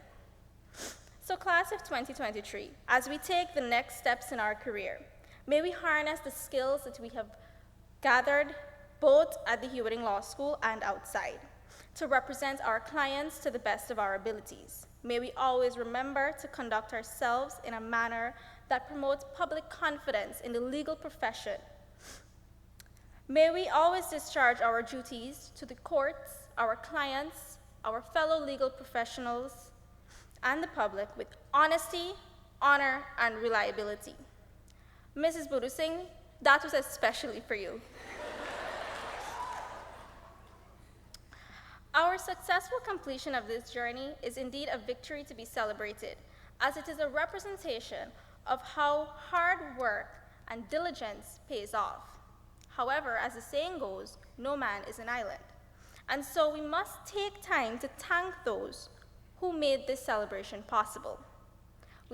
So class of 2023, as we take the next steps in our career, may we harness the skills that we have gathered both at the Hugh Law School and outside to represent our clients to the best of our abilities. May we always remember to conduct ourselves in a manner that promotes public confidence in the legal profession. May we always discharge our duties to the courts, our clients, our fellow legal professionals, and the public with honesty, honor, and reliability. Mrs. Budu Singh, that was especially for you. Our successful completion of this journey is indeed a victory to be celebrated, as it is a representation of how hard work and diligence pays off. However, as the saying goes, no man is an island. And so we must take time to thank those who made this celebration possible.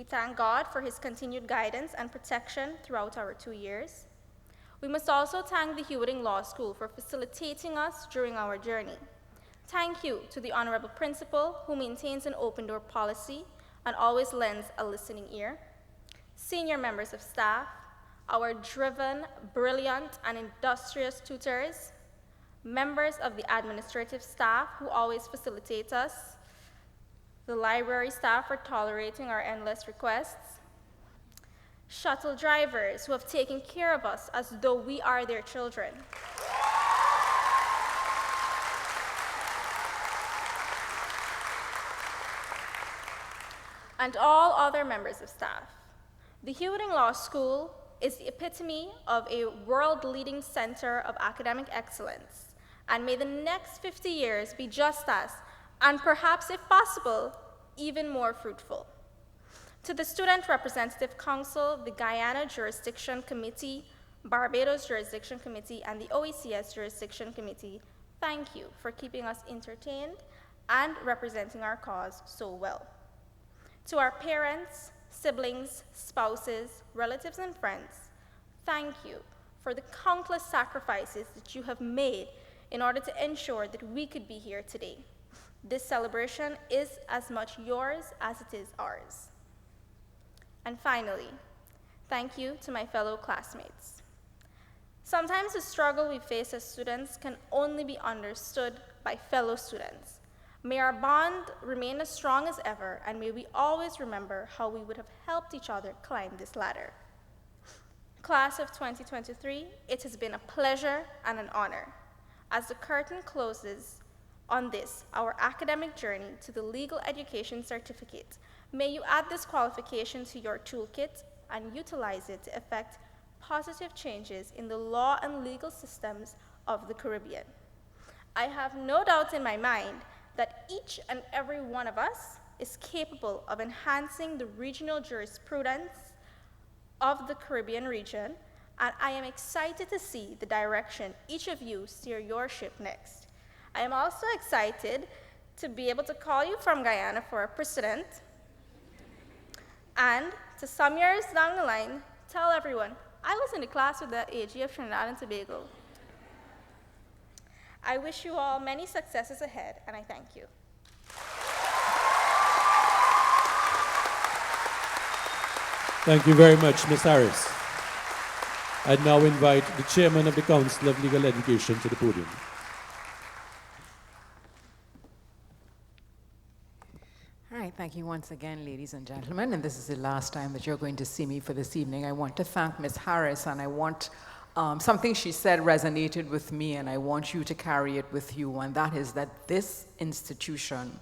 We thank God for his continued guidance and protection throughout our 2 years. We must also thank the Hugh Law School for facilitating us during our journey. Thank you to the Honorable Principal, who maintains an open door policy and always lends a listening ear. Senior members of staff, our driven, brilliant, and industrious tutors, members of the administrative staff who always facilitate us, the library staff for tolerating our endless requests, shuttle drivers who have taken care of us as though we are their children, and all other members of staff. The Hugh Law School is the epitome of a world-leading center of academic excellence, and may the next 50 years be just as, and perhaps if possible, even more fruitful. To the Student Representative Council, the Guyana Jurisdiction Committee, Barbados Jurisdiction Committee, and the OECS Jurisdiction Committee, thank you for keeping us entertained and representing our cause so well. To our parents, siblings, spouses, relatives, and friends, thank you for the countless sacrifices that you have made in order to ensure that we could be here today. This celebration is as much yours as it is ours. And finally, thank you to my fellow classmates. Sometimes the struggle we face as students can only be understood by fellow students. May our bond remain as strong as ever, and may we always remember how we would have helped each other climb this ladder. Class of 2023, it has been a pleasure and an honor. As the curtain closes on this, our academic journey to the legal education certificate, may you add this qualification to your toolkit and utilize it to effect positive changes in the law and legal systems of the Caribbean. I have no doubt in my mind that each and every one of us is capable of enhancing the regional jurisprudence of the Caribbean region, and I am excited to see the direction each of you steer your ship next. I am also excited to be able to call you from Guyana for a precedent, and to some years down the line, tell everyone, I was in the class with the AG of Trinidad and Tobago. I wish you all many successes ahead, and I thank you. Thank you very much, Ms. Harris. I now invite the Chairman of the Council of Legal Education to the podium. All right, thank you once again, ladies and gentlemen, and this is the last time that you're going to see me for this evening. I want to thank Ms. Harris, and I want something she said resonated with me, and I want you to carry it with you, and that is that this institution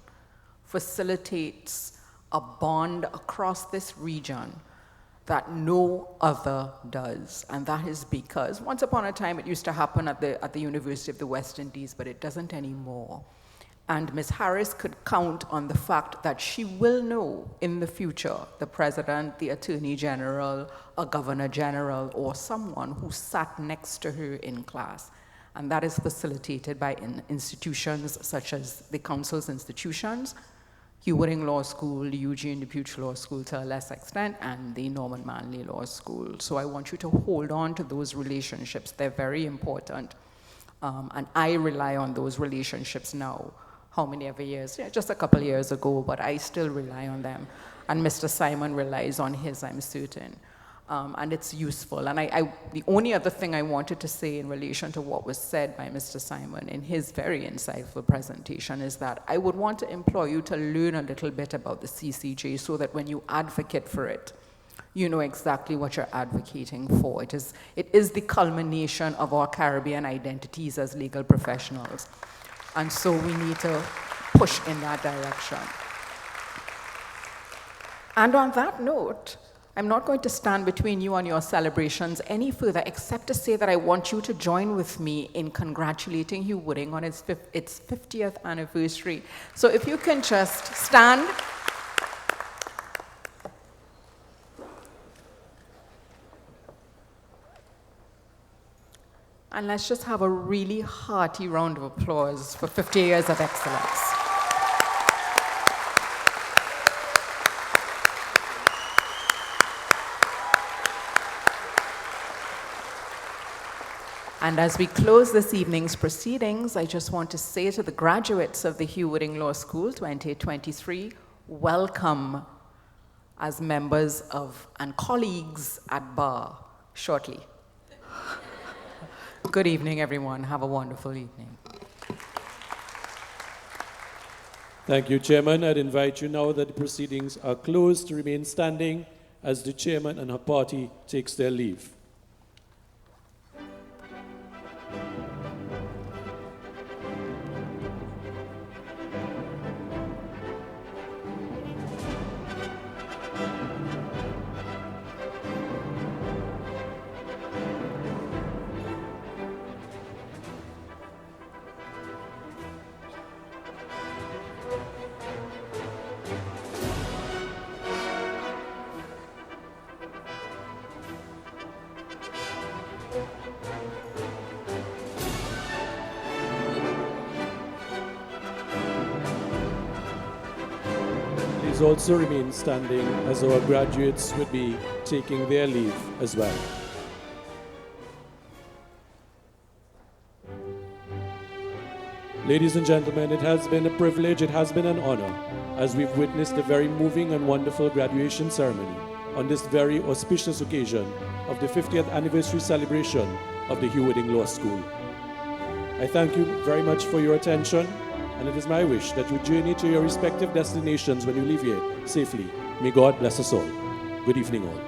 facilitates a bond across this region that no other does. And that is because once upon a time it used to happen at the University of the West Indies, but it doesn't anymore. And Ms. Harris could count on the fact that she will know in the future the president, the attorney general, a governor general, or someone who sat next to her in class. And that is facilitated by institutions such as the council's institutions, Hugh Law School, the Eugene DePuch Law School to a less extent, and the Norman Manley Law School. So I want you to hold on to those relationships. They're very important. And I rely on those relationships now. How many ever years? Yeah, just a couple years ago, but I still rely on them. And Mr. Simon relies on his, I'm certain. And it's useful. And the only other thing I wanted to say in relation to what was said by Mr. Simon in his very insightful presentation is that I would want to implore you to learn a little bit about the CCJ so that when you advocate for it, you know exactly what you're advocating for. It is the culmination of our Caribbean identities as legal professionals. And so we need to push in that direction. And on that note, I'm not going to stand between you and your celebrations any further, except to say that I want you to join with me in congratulating Hugh Wooding on its 50th anniversary. So if you can just stand. And let's just have a really hearty round of applause for 50 years of excellence. And as we close this evening's proceedings, I just want to say to the graduates of the Hugh Law School 2023, welcome as members of and colleagues at bar shortly. Good evening, everyone. Have a wonderful evening. Thank you, Chairman. I'd invite you now that the proceedings are closed to remain standing as the Chairman and her party takes their leave. Please also remain standing as our graduates would be taking their leave as well. Ladies and gentlemen, it has been a privilege, it has been an honor, as we've witnessed a very moving and wonderful graduation ceremony on this very auspicious occasion of the 50th anniversary celebration of the Hugh Law School. I thank you very much for your attention, and it is my wish that you journey to your respective destinations when you leave here safely. May God bless us all. Good evening all.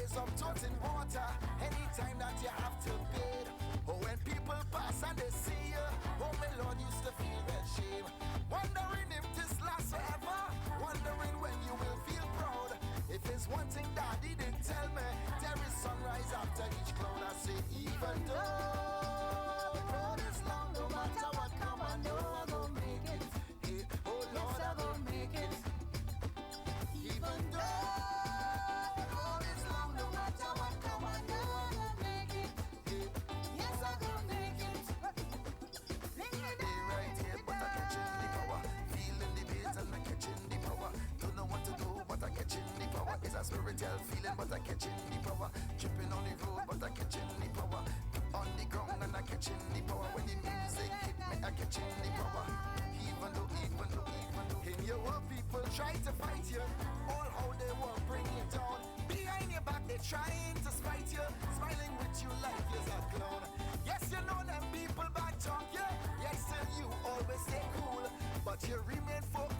ways of toting water anytime that you have to bid. Oh, when people pass and they see you, oh my Lord, used to feel that shame. Wondering if this lasts forever, wondering when you will feel proud. If it's one thing Daddy didn't tell me, there is sunrise after each cloud. I say, even though the road is long, no matter what come, I know I gon' make it. Hey, oh Lord, I gon' make it. Even though the road is long, no matter what come, I know I gon' make it. Hey, yes, I gon' make it. I be right here, but I catching the power. Feeling the beats and I catching the power. Don't know what to do, but I catching the power. It's a spiritual feeling, but I catching the power. Tripping on the road, but I catching the power. On the ground and I catching the power. When the music hit me, I catching the power. Even though, in your world people try to fight you, all how they will bring you down. Behind your back they trying to spite you, smiling with you like you're a clown. Yes, you know them people back talk you, yes, and you always stay cool, but you remain focused